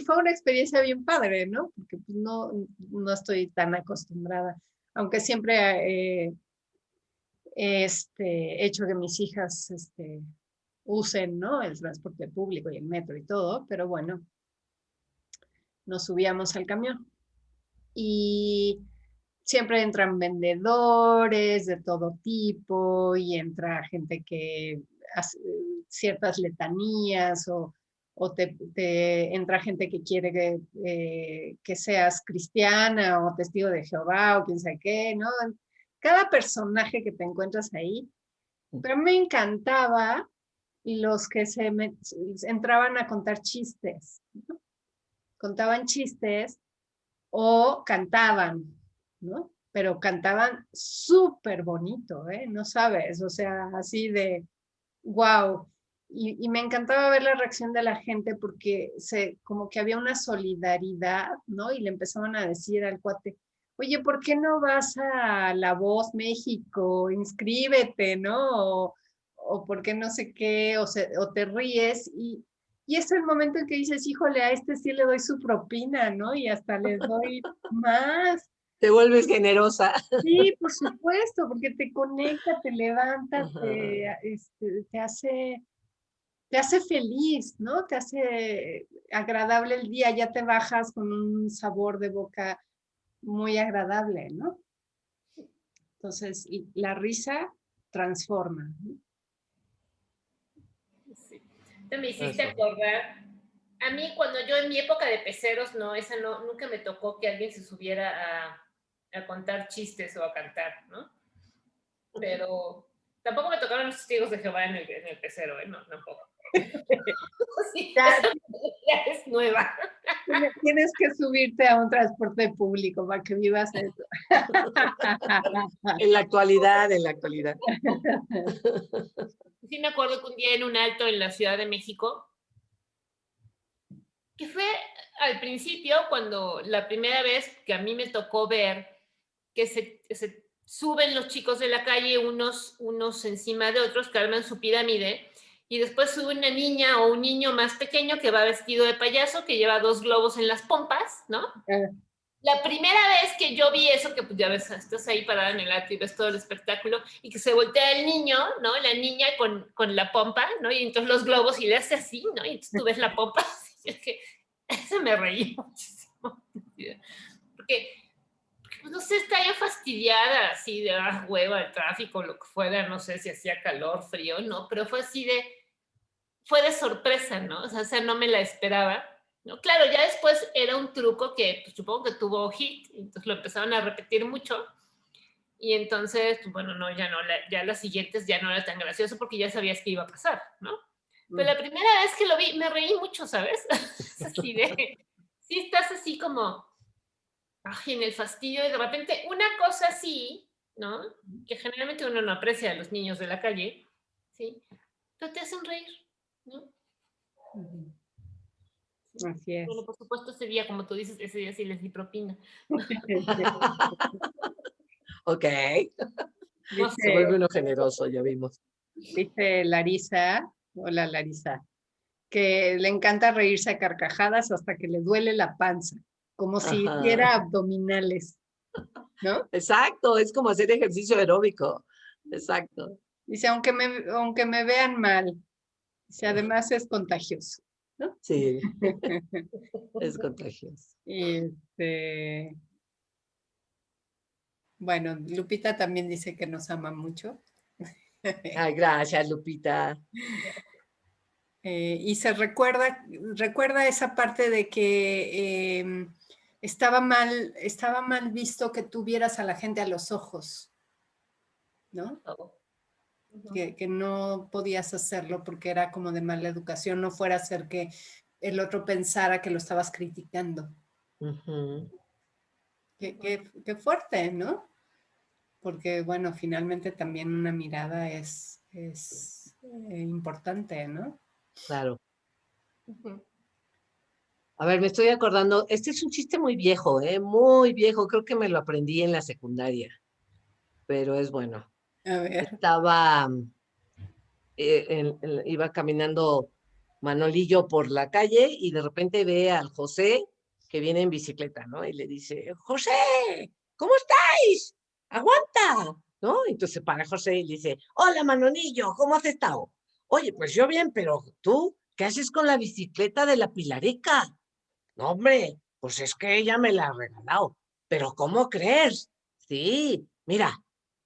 fue una experiencia bien padre, ¿no? Porque pues no estoy tan acostumbrada, aunque siempre he hecho que mis hijas usen, ¿no? El transporte público y el metro y todo, pero bueno, nos subíamos al camión. Y siempre entran vendedores de todo tipo y entra gente que hace ciertas letanías o te entra gente que quiere que seas cristiana o testigo de Jehová o quién sabe qué, ¿no? Cada personaje que te encuentras ahí, pero me encantaba los que entraban a contar chistes, ¿no? Contaban chistes o cantaban, ¿no? Pero cantaban súper bonito, ¿eh? No sabes, o sea, así de, wow. Y me encantaba ver la reacción de la gente porque como que había una solidaridad, ¿no? Y le empezaban a decir al cuate, oye, ¿por qué no vas a La Voz México? Inscríbete, ¿no? O ¿por qué no sé qué? O te ríes y es el momento en que dices, híjole, a este sí le doy su propina, ¿no? Y hasta le doy más. Te vuelves generosa. Sí, por supuesto, porque te conecta, te levanta, Ajá. te hace feliz, ¿no? Te hace agradable el día, ya te bajas con un sabor de boca muy agradable, ¿no? Entonces, la risa transforma, ¿no? Sí. Te me hiciste Eso. acordar. A mí, cuando yo en mi época de peceros, no, esa no, nunca me tocó que alguien se subiera a contar chistes o a cantar, ¿no? Pero tampoco me tocaron los testigos de Jehová en el pecero, ¿eh? No, tampoco. Sí, Ya, esa ya es nueva. tienes que subirte a un transporte público para que vivas eso. En la actualidad, en la actualidad. Sí me acuerdo que un día en un alto en la Ciudad de México, que fue al principio cuando la primera vez que a mí me tocó ver que se suben los chicos de la calle unos encima de otros, que arman su pirámide, y después sube una niña o un niño más pequeño que va vestido de payaso, que lleva 2 globos en las pompas, ¿no? La primera vez que yo vi eso, que pues ya ves, estás ahí parada en el alto y ves todo el espectáculo, y que se voltea el niño, ¿no? La niña con la pompa, ¿no? Y entonces los globos y le hace así, ¿no? Y entonces tú ves la pompa, y es que eso me reí muchísimo. Porque pues, no sé, estaba yo fastidiada, así de hueva, el tráfico, lo que fuera, no sé si hacía calor, frío, no, pero fue de sorpresa, ¿no? O sea, no me la esperaba, ¿no? Claro, ya después era un truco que pues, supongo que tuvo hit, entonces lo empezaron a repetir mucho, y entonces, pues, bueno, no, ya no, ya las siguientes ya no era tan gracioso porque ya sabías que iba a pasar, ¿no? Pero la primera vez que lo vi, me reí mucho, ¿sabes? Es así de, sí estás así como, ay, en el fastidio y de repente una cosa así, ¿no? Que generalmente uno no aprecia a los niños de la calle, ¿sí? Pero te hacen reír, ¿no? Así es. Bueno, por supuesto ese día, como tú dices, ese día sí les di propina. Ok. No Se Dice, vuelve uno generoso, ya vimos. dice Larisa, hola Larisa, que le encanta reírse a carcajadas hasta que le duele la panza, como si Ajá. hiciera abdominales, ¿no? Exacto, es como hacer ejercicio aeróbico. Exacto. Dice, aunque me vean mal, dice, además es contagioso, ¿no? Sí, es contagioso. Este, bueno, Lupita también dice que nos ama mucho. Ay, gracias, Lupita. Y se recuerda esa parte de que estaba mal visto que tuvieras a la gente a los ojos, ¿no? Oh. Que no podías hacerlo porque era como de mala educación, no fuera a ser que el otro pensara que lo estabas criticando. Ujú. Qué fuerte, ¿no? Porque, bueno, finalmente también una mirada es importante, ¿no? Claro. Ujú. A ver, me estoy acordando, este es un chiste muy viejo, muy viejo, creo que me lo aprendí en la secundaria, pero es bueno. A ver. Estaba, iba caminando Manolillo por la calle y de repente ve al José que viene en bicicleta, ¿no? Y le dice, José, ¿cómo estáis? Aguanta, ¿no? Entonces se para José y le dice, hola Manolillo, ¿cómo has estado? Oye, pues yo bien, pero tú, ¿qué haces con la bicicleta de la Pilarica? No, hombre, pues es que ella me la ha regalado. ¿Pero cómo crees? Sí, mira,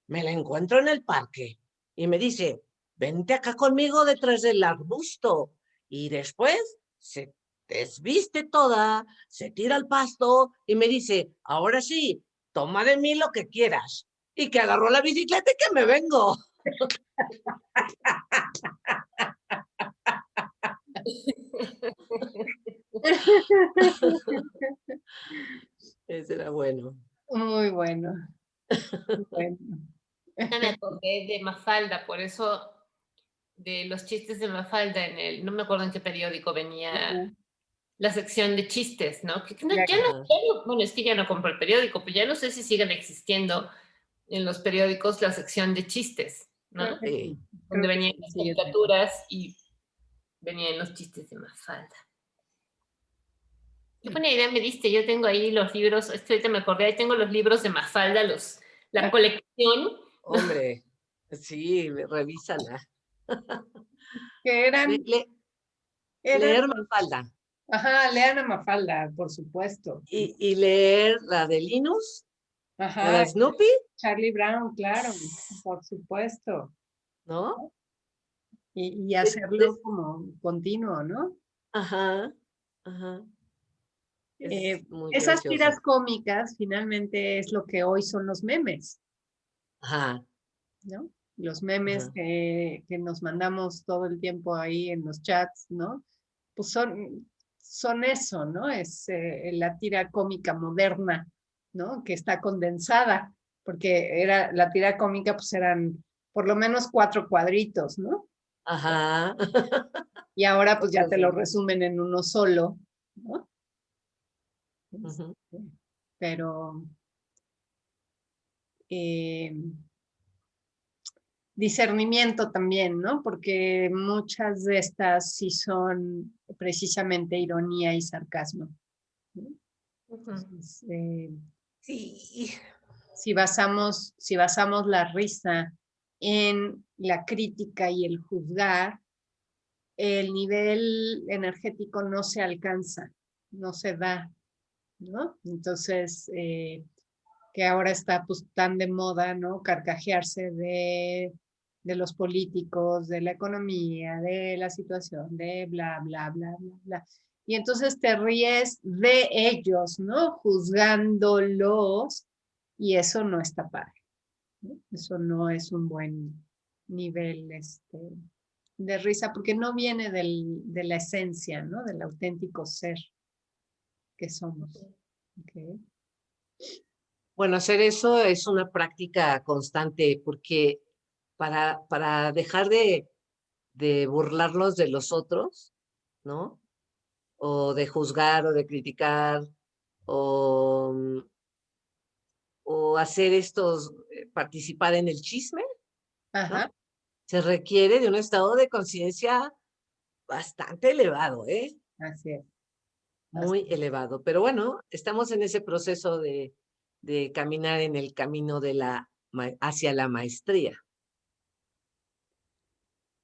me la encuentro en el parque y me dice, vente acá conmigo detrás del arbusto. Y después se desviste toda, se tira al pasto y me dice, ahora sí, toma de mí lo que quieras. Y que agarró la bicicleta y que me vengo. Ese era bueno. Muy bueno. Bueno. Ya me acordé de Mafalda, por eso de los chistes de Mafalda no me acuerdo en qué periódico venía Ajá, la sección de chistes, ¿no? ya, Ajá. Bueno, es que ya no compro el periódico, pues ya no sé si siguen existiendo en los periódicos la sección de chistes, creo ¿no? que sí. Sí. Donde Creo que venían sí, las sí, yo también. caricaturas y venían los chistes de Mafalda. Qué buena idea me diste, yo tengo ahí los libros, es que ahorita me acordé, ahí tengo los libros de Mafalda, la Ah, colección. Hombre, sí, revísala. que Le, eran, le, eran, leer Mafalda ajá, lean a Mafalda, por supuesto. y leer la de Linus, la Ajá, de Snoopy, Charlie Brown, claro, por supuesto. ¿no? Y De- hacerlo de- como continuo, ¿no? ajá, ajá, es Eh, muy esas precioso. tiras cómicas finalmente es lo que hoy son los memes, Ajá, ¿no? Los memes ajá, que nos mandamos todo el tiempo ahí en los chats, ¿no? Pues son eso, ¿no? Es la tira cómica moderna, ¿no? Que está condensada, porque era la tira cómica, pues eran por lo menos 4 cuadritos, ¿no? ajá. Y ahora pues ya Pues te lo sí. resumen en uno solo, ¿no? Ujú. Pero eh, discernimiento también, ¿no? Porque muchas de estas sí son precisamente ironía y sarcasmo, ¿no? Ujú. Entonces, Sí, si basamos la risa en la crítica y el juzgar, el nivel energético no se alcanza, no se da, ¿no? Entonces, que ahora está pues tan de moda, ¿no? Carcajearse de los políticos, de la economía, de la situación, de bla, bla, bla, bla, bla. Y entonces te ríes de ellos, ¿no? Juzgándolos y eso no está padre, ¿no? Eso no es un buen nivel de risa porque no viene de la esencia, ¿no? Del auténtico ser que somos. ¿Okay? bueno, hacer eso es una práctica constante porque para dejar de burlarnos de los otros, ¿no? O de juzgar o de criticar o, o hacer estos, participar en el chisme, ¿no? Ajá, Se requiere de un estado de conciencia bastante elevado, ¿eh? así es. Así Muy elevado. Pero bueno, estamos en ese proceso de caminar en el camino de hacia la maestría.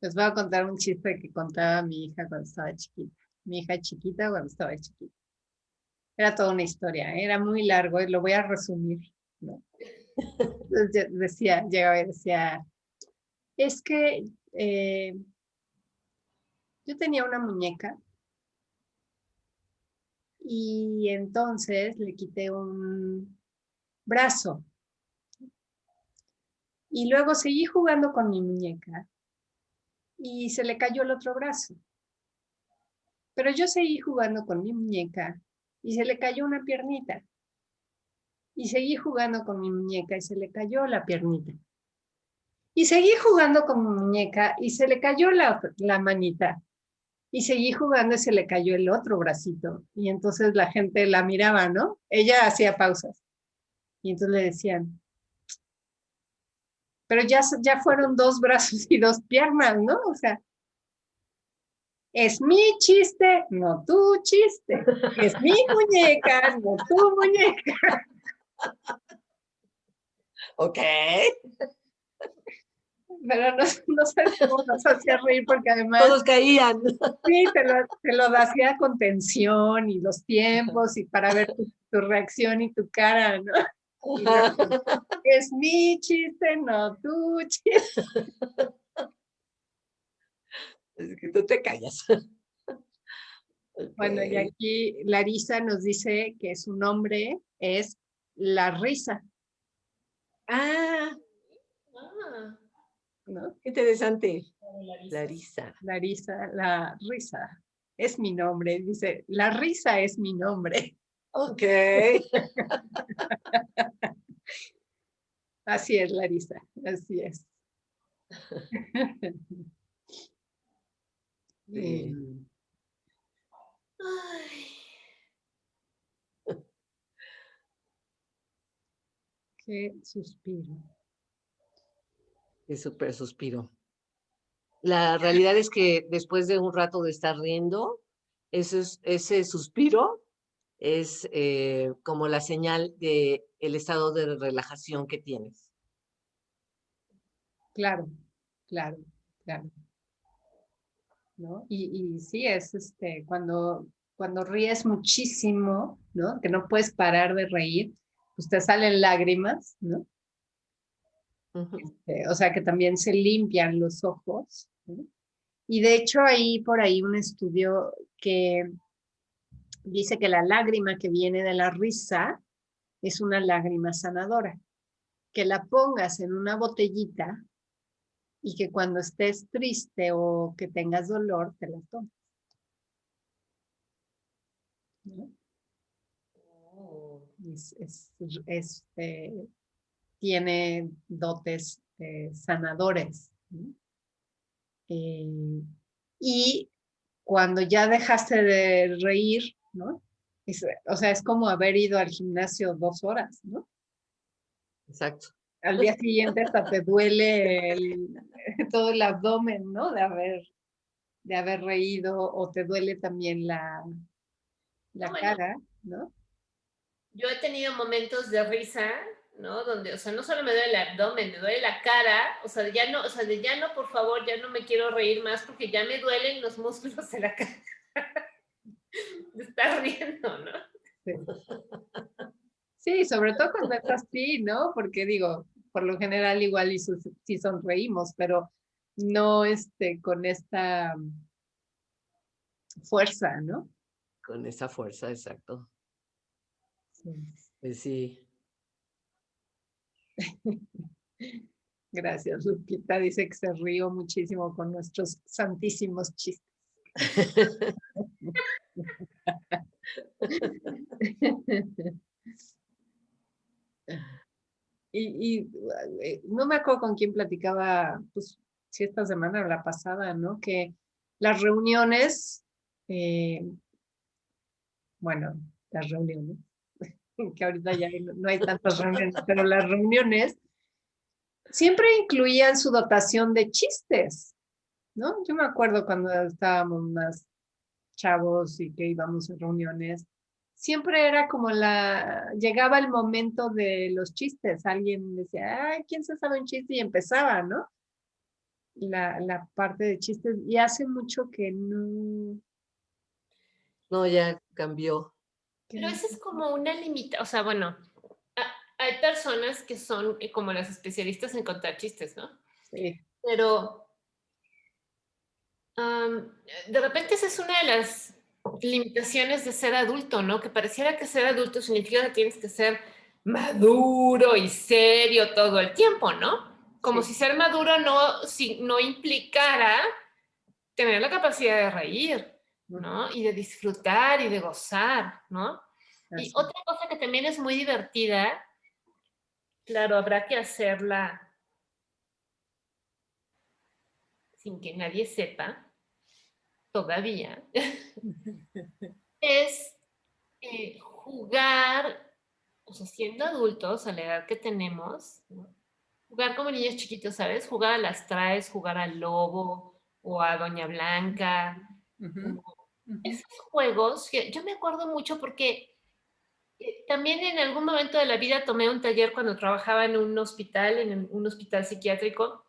Les voy a contar un chiste que contaba mi hija cuando estaba chiquita. Mi hija chiquita cuando estaba chiquita. Era toda una historia, era muy largo y lo voy a resumir, ¿no? Entonces decía, llegaba y decía, es que yo tenía una muñeca y entonces le quité un brazo y luego seguí jugando con mi muñeca y se le cayó el otro brazo. Pero yo seguí jugando con mi muñeca y se le cayó una piernita. Y seguí jugando con mi muñeca y se le cayó la piernita. Y seguí jugando con mi muñeca y se le cayó la manita. Y seguí jugando y se le cayó el otro bracito. Y entonces la gente la miraba, ¿no? Ella hacía pausas. Y entonces le decían, pero ya fueron 2 brazos y 2 piernas, ¿no? O sea, es mi chiste, no tu chiste. Es mi muñeca, no tu muñeca. Ok. Pero no sabes cómo nos hacía reír porque además Todos caían. sí, te lo hacía con tensión y los tiempos y para ver tu reacción y tu cara, ¿no? Y luego, es mi chiste, no tu chiste. Es que tú te callas. Bueno, y Ok. aquí Larisa nos dice que su nombre es La Risa, Ah, Ah, ¿no? qué interesante. Larisa. Larisa. Larisa, La Risa. Es mi nombre, dice, La Risa es mi nombre. Ok. Así es, Larisa, así es. Sí. Ay, Qué suspiro. Qué súper suspiro. La realidad es que después de un rato de estar riendo, ese suspiro es como la señal de el estado de relajación que tienes. Claro, claro, claro, ¿no? Y sí, es cuando ríes muchísimo, ¿no? Que no puedes parar de reír, pues te salen lágrimas, ¿no? Ujú. O sea que también se limpian los ojos, ¿no? Y de hecho hay por ahí un estudio que dice que la lágrima que viene de la risa es una lágrima sanadora. Que la pongas en una botellita y que cuando estés triste o que tengas dolor, te la tomes, ¿no? oh. Este, tiene dotes sanadores, ¿no? Eh, y cuando ya dejaste de reír, ¿no? O sea, es como haber ido al gimnasio 2 horas, ¿no? Exacto. Al día siguiente hasta te duele todo el abdomen, ¿no? De haber reído o te duele también No, la bueno, cara, ¿no? yo he tenido momentos de risa, ¿no? Donde, o sea, no solo me duele el abdomen, me duele la cara, o sea, de ya no, por favor, ya no me quiero reír más porque ya me duelen los músculos de la cara de estar riendo, ¿no? Sí. Sí, sobre todo cuando es así, ¿no? Porque digo, por lo general igual y sí sonreímos, pero no con esta fuerza, ¿no? Con esa fuerza, exacto. Sí. Pues sí. Gracias, Lupita. Dice que se rió muchísimo con nuestros santísimos chistes. No me acuerdo con quién platicaba, pues, si esta semana o la pasada, ¿no? Que las reuniones, eh, bueno, las reuniones, que ahorita ya no hay tantas reuniones, pero las reuniones siempre incluían su dotación de chistes, ¿no? Yo me acuerdo cuando estábamos más chavos y que íbamos a reuniones, siempre era como llegaba el momento de los chistes, alguien decía, ay, ¿quién se sabe un chiste? Y empezaba, ¿no? La parte de chistes, y hace mucho que no, No, ya cambió. que Pero no, esa es como una limita, o sea, bueno, hay personas que son como las especialistas en contar chistes, ¿no? sí, Pero de repente esa es una de las limitaciones de ser adulto, ¿no? Que pareciera que ser adulto significa que tienes que ser maduro y serio todo el tiempo, ¿no? Como sí, si ser maduro no implicara tener la capacidad de reír, ¿no? Y de disfrutar y de gozar, ¿no? Y así, otra cosa que también es muy divertida, claro, habrá que hacerla sin que nadie sepa, todavía, es jugar, o sea, siendo adultos, a la edad que tenemos, ¿no? Jugar como niños chiquitos, ¿sabes? Jugar a las traes, jugar al lobo o a Doña Blanca. Ujú, Como ujú. esos juegos que yo me acuerdo mucho porque también en algún momento de la vida tomé un taller cuando trabajaba en un hospital psiquiátrico.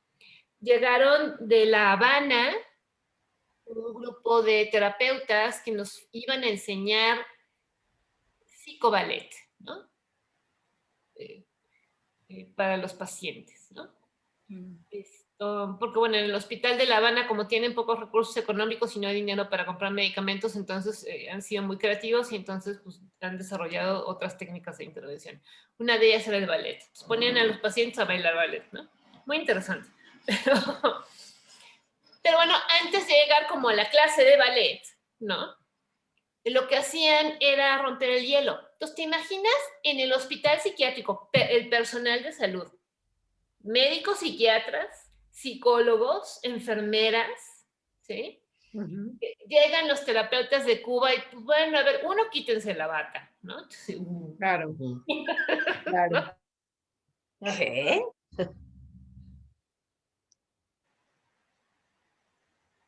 Llegaron de La Habana un grupo de terapeutas que nos iban a enseñar psicoballet, ¿no? Eh, para los pacientes, ¿no? Mm. Esto, porque bueno, en el hospital de La Habana, como tienen pocos recursos económicos y no hay dinero para comprar medicamentos, entonces han sido muy creativos y entonces pues, han desarrollado otras técnicas de intervención. Una de ellas era el ballet. Entonces, ponían a los pacientes a bailar ballet, ¿no? Muy interesante. Pero bueno, antes de llegar como a la clase de ballet, ¿no? Lo que hacían era romper el hielo. Entonces, ¿te imaginas en el hospital psiquiátrico el personal de salud? Médicos, psiquiatras, psicólogos, enfermeras, ¿sí? Ujú. Llegan los terapeutas de Cuba y, pues, bueno, a ver, uno quítense la bata, ¿no? Entonces, Claro, Ujú. claro. Ajá. ¿Qué?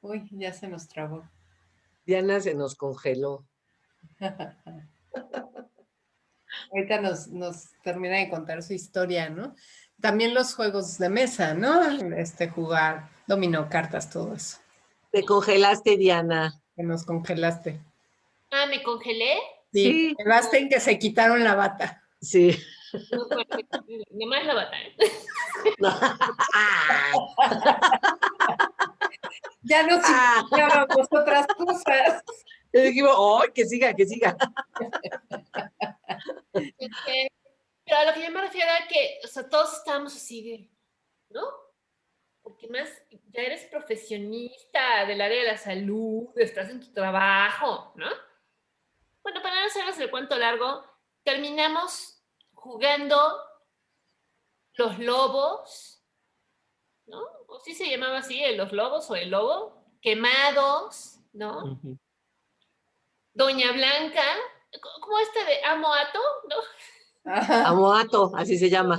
Uy, ya se nos trabó. Diana se nos congeló. Ahorita nos termina de contar su historia, ¿no? También los juegos de mesa, ¿no? Jugar, dominó, cartas, todo eso. Te congelaste, Diana. Que nos congelaste. ah, me congelé. Sí, Sí, basta en que se quitaron la bata. sí. No, bueno, nada más la bata, ¿eh? Ay, Ya nos ah, imaginábamos otras cosas. le dijimos, oh, que siga, que siga. Pero a lo que yo me refiero a que, o sea, todos estábamos así de, ¿no? Porque más ya eres profesionista del área de la salud, estás en tu trabajo, ¿no? Bueno, para no hacerles el cuento largo, terminamos jugando los lobos, ¿no? O sí se llamaba así, los lobos o el lobo, quemados, ¿no? Ujú. Doña Blanca, como este de Amoato, ¿no? Ajá. Amoato, así se llama.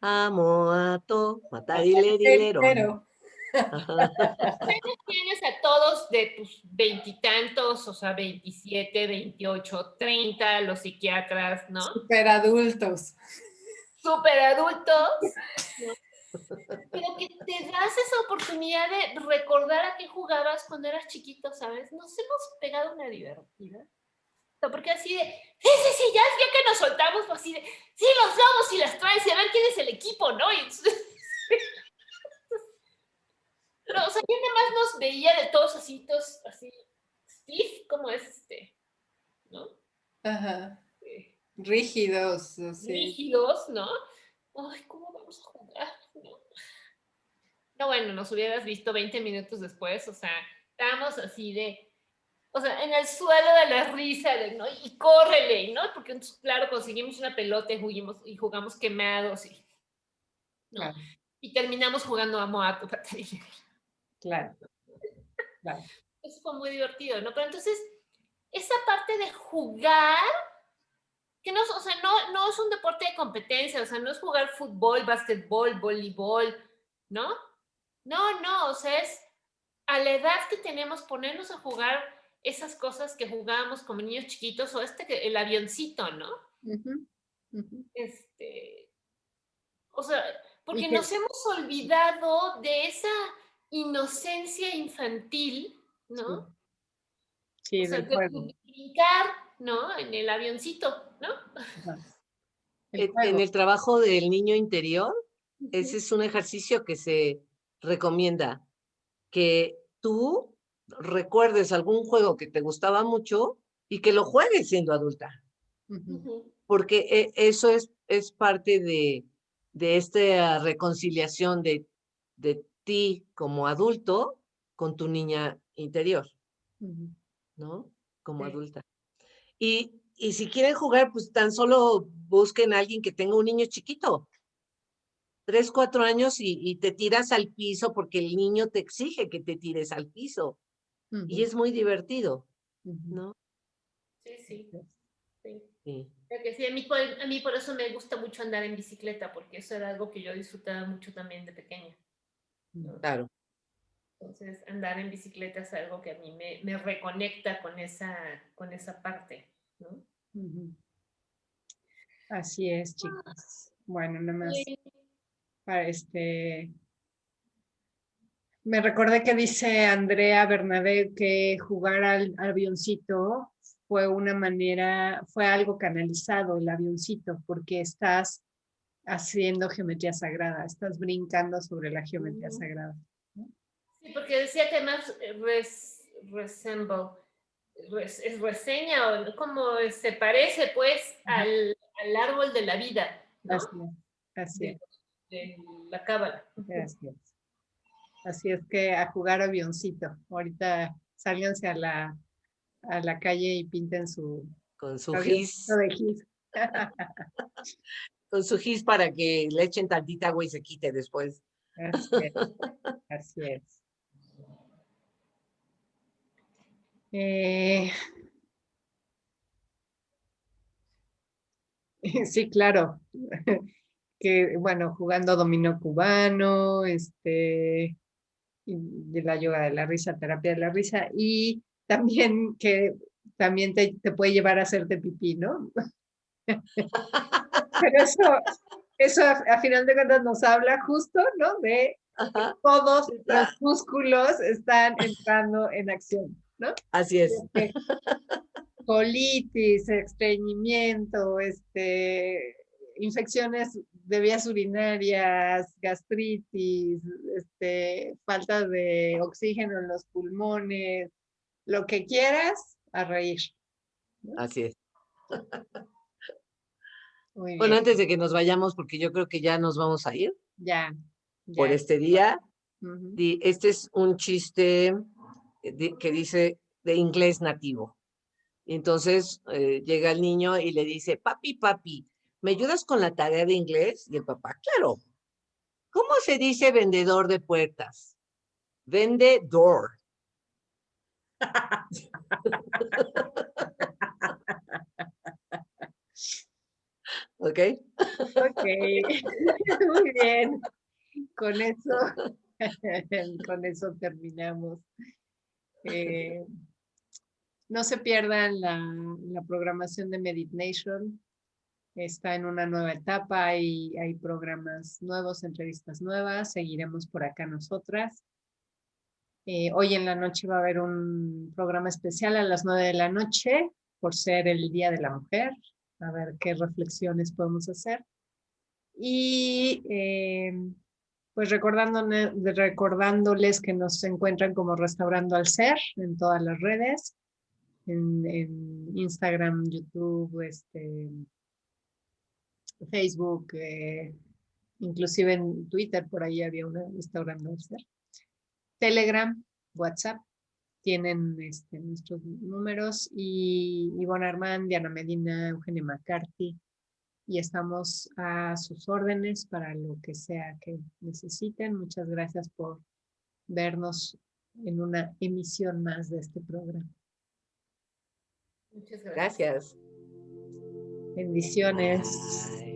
Amoato, matadilerón. Pero, Ajá. Tienes a todos de tus veintitantos, o sea, 27, 28, 30, los psiquiatras, ¿no? super adultos. Súper adultos, ¿no? Pero que te das esa oportunidad de recordar a qué jugabas cuando eras chiquito, ¿sabes? Nos hemos pegado una divertida. O sea, porque así de, sí, sí, sí, ya que nos soltamos, pues así de, sí, los lobos y las traes y a ver quién es el equipo, ¿no? Y, no, o sea, yo nada más nos veía de todos así, Steve, ¿cómo es ¿no? Ajá. Eh, Rígidos, así. rígidos, ¿no? Ay, ¿cómo vamos a jugar? ¿no? No, bueno, nos hubieras visto 20 minutos después, o sea, estábamos así de, o sea, en el suelo de la risa, ¿no? Y córrele, ¿no? Porque entonces, claro, conseguimos una pelota y jugamos quemados, ¿no? Claro, Y terminamos jugando a Moato. claro, claro. Eso fue muy divertido, ¿no? Pero entonces, esa parte de jugar, que no, o sea, no es un deporte de competencia, o sea, no es jugar fútbol, básquetbol, voleibol, ¿no? No, o sea, es a la edad que tenemos ponernos a jugar esas cosas que jugábamos como niños chiquitos o el avioncito, ¿no? Ujú, ujú. Este, o sea, Y porque que, nos hemos olvidado de esa inocencia infantil, sí, ¿no? O sí, sea, del juego. de brincar, ¿no? En el avioncito, ¿no? Ajá. El En juego. el trabajo del niño interior, ese Ujú. es un ejercicio que se recomienda, que tú recuerdes algún juego que te gustaba mucho y que lo juegues siendo adulta, Ujú. Ujú. porque eso es parte de esta reconciliación de ti como adulto con tu niña interior, Ujú. ¿no? Como Sí. adulta. Y si quieren jugar, pues tan solo busquen a alguien que tenga un niño chiquito, 3, 4 años y te tiras al piso porque el niño te exige que te tires al piso. y es muy divertido, ¿no? Sí, sí. Sí. Sí. Que sí, a mí por eso me gusta mucho andar en bicicleta, porque eso era algo que yo disfrutaba mucho también de pequeña, ¿no? Claro. Entonces, andar en bicicleta es algo que a mí me reconecta con esa parte, ¿no? Así es, chicos. Bueno, nada más Sí. para me recordé que dice Andrea Bernabé que jugar al avioncito fue una manera, fue algo canalizado el avioncito, porque estás haciendo geometría sagrada, estás brincando sobre la geometría sagrada, ¿no? Sí, porque decía que además es reseña o como se parece pues al árbol de la vida, ¿no? Así es, De la cábala. así es. Así es que a jugar avioncito. Ahorita sálganse a la calle y pinten su Con su avioncito gis, de gis. con su gis para que le echen tantita agua y se quite después. Así es, así es. Sí, claro. Que bueno, jugando dominó cubano, y de la yoga de la risa, terapia de la risa, y también que también te puede llevar a hacerte pipí, ¿no? Pero eso a final de cuentas nos habla justo, ¿no? De que Ajá, todos los músculos están entrando en acción, ¿no? así es. Colitis, estreñimiento, infecciones de vías urinarias, gastritis, falta de oxígeno en los pulmones, lo que quieras, a reír, ¿no? Así es. Muy Bueno, bien, antes de que nos vayamos, porque yo creo que ya nos vamos a ir ya, por ya. este día, Uh-huh. este es un chiste que dice de inglés nativo. Y entonces llega el niño y le dice, papi, papi, ¿me ayudas con la tarea de inglés? Y el papá, claro. ¿Cómo se dice vendedor de puertas? Vendedor. ¿Ok? Ok, muy bien. Con eso, con eso terminamos. Eh, no se pierdan la programación de Meditation. Está en una nueva etapa, hay programas nuevos, entrevistas nuevas. Seguiremos por acá nosotras. Hoy en la noche va a haber un programa especial a las 9 de la noche por ser el Día de la Mujer. A ver qué reflexiones podemos hacer. Y pues recordándoles que nos encuentran como Restaurando al Ser en todas las redes, en Instagram, YouTube, Facebook, inclusive en Twitter, por ahí había una Restaurando al Ser. Telegram, WhatsApp, tienen nuestros números, y Ivonne Armand, Diana Medina, Eugenia McCarthy, y estamos a sus órdenes para lo que sea que necesiten. Muchas gracias por vernos en una emisión más de este programa. Muchas gracias. Gracias. Bendiciones. Bye.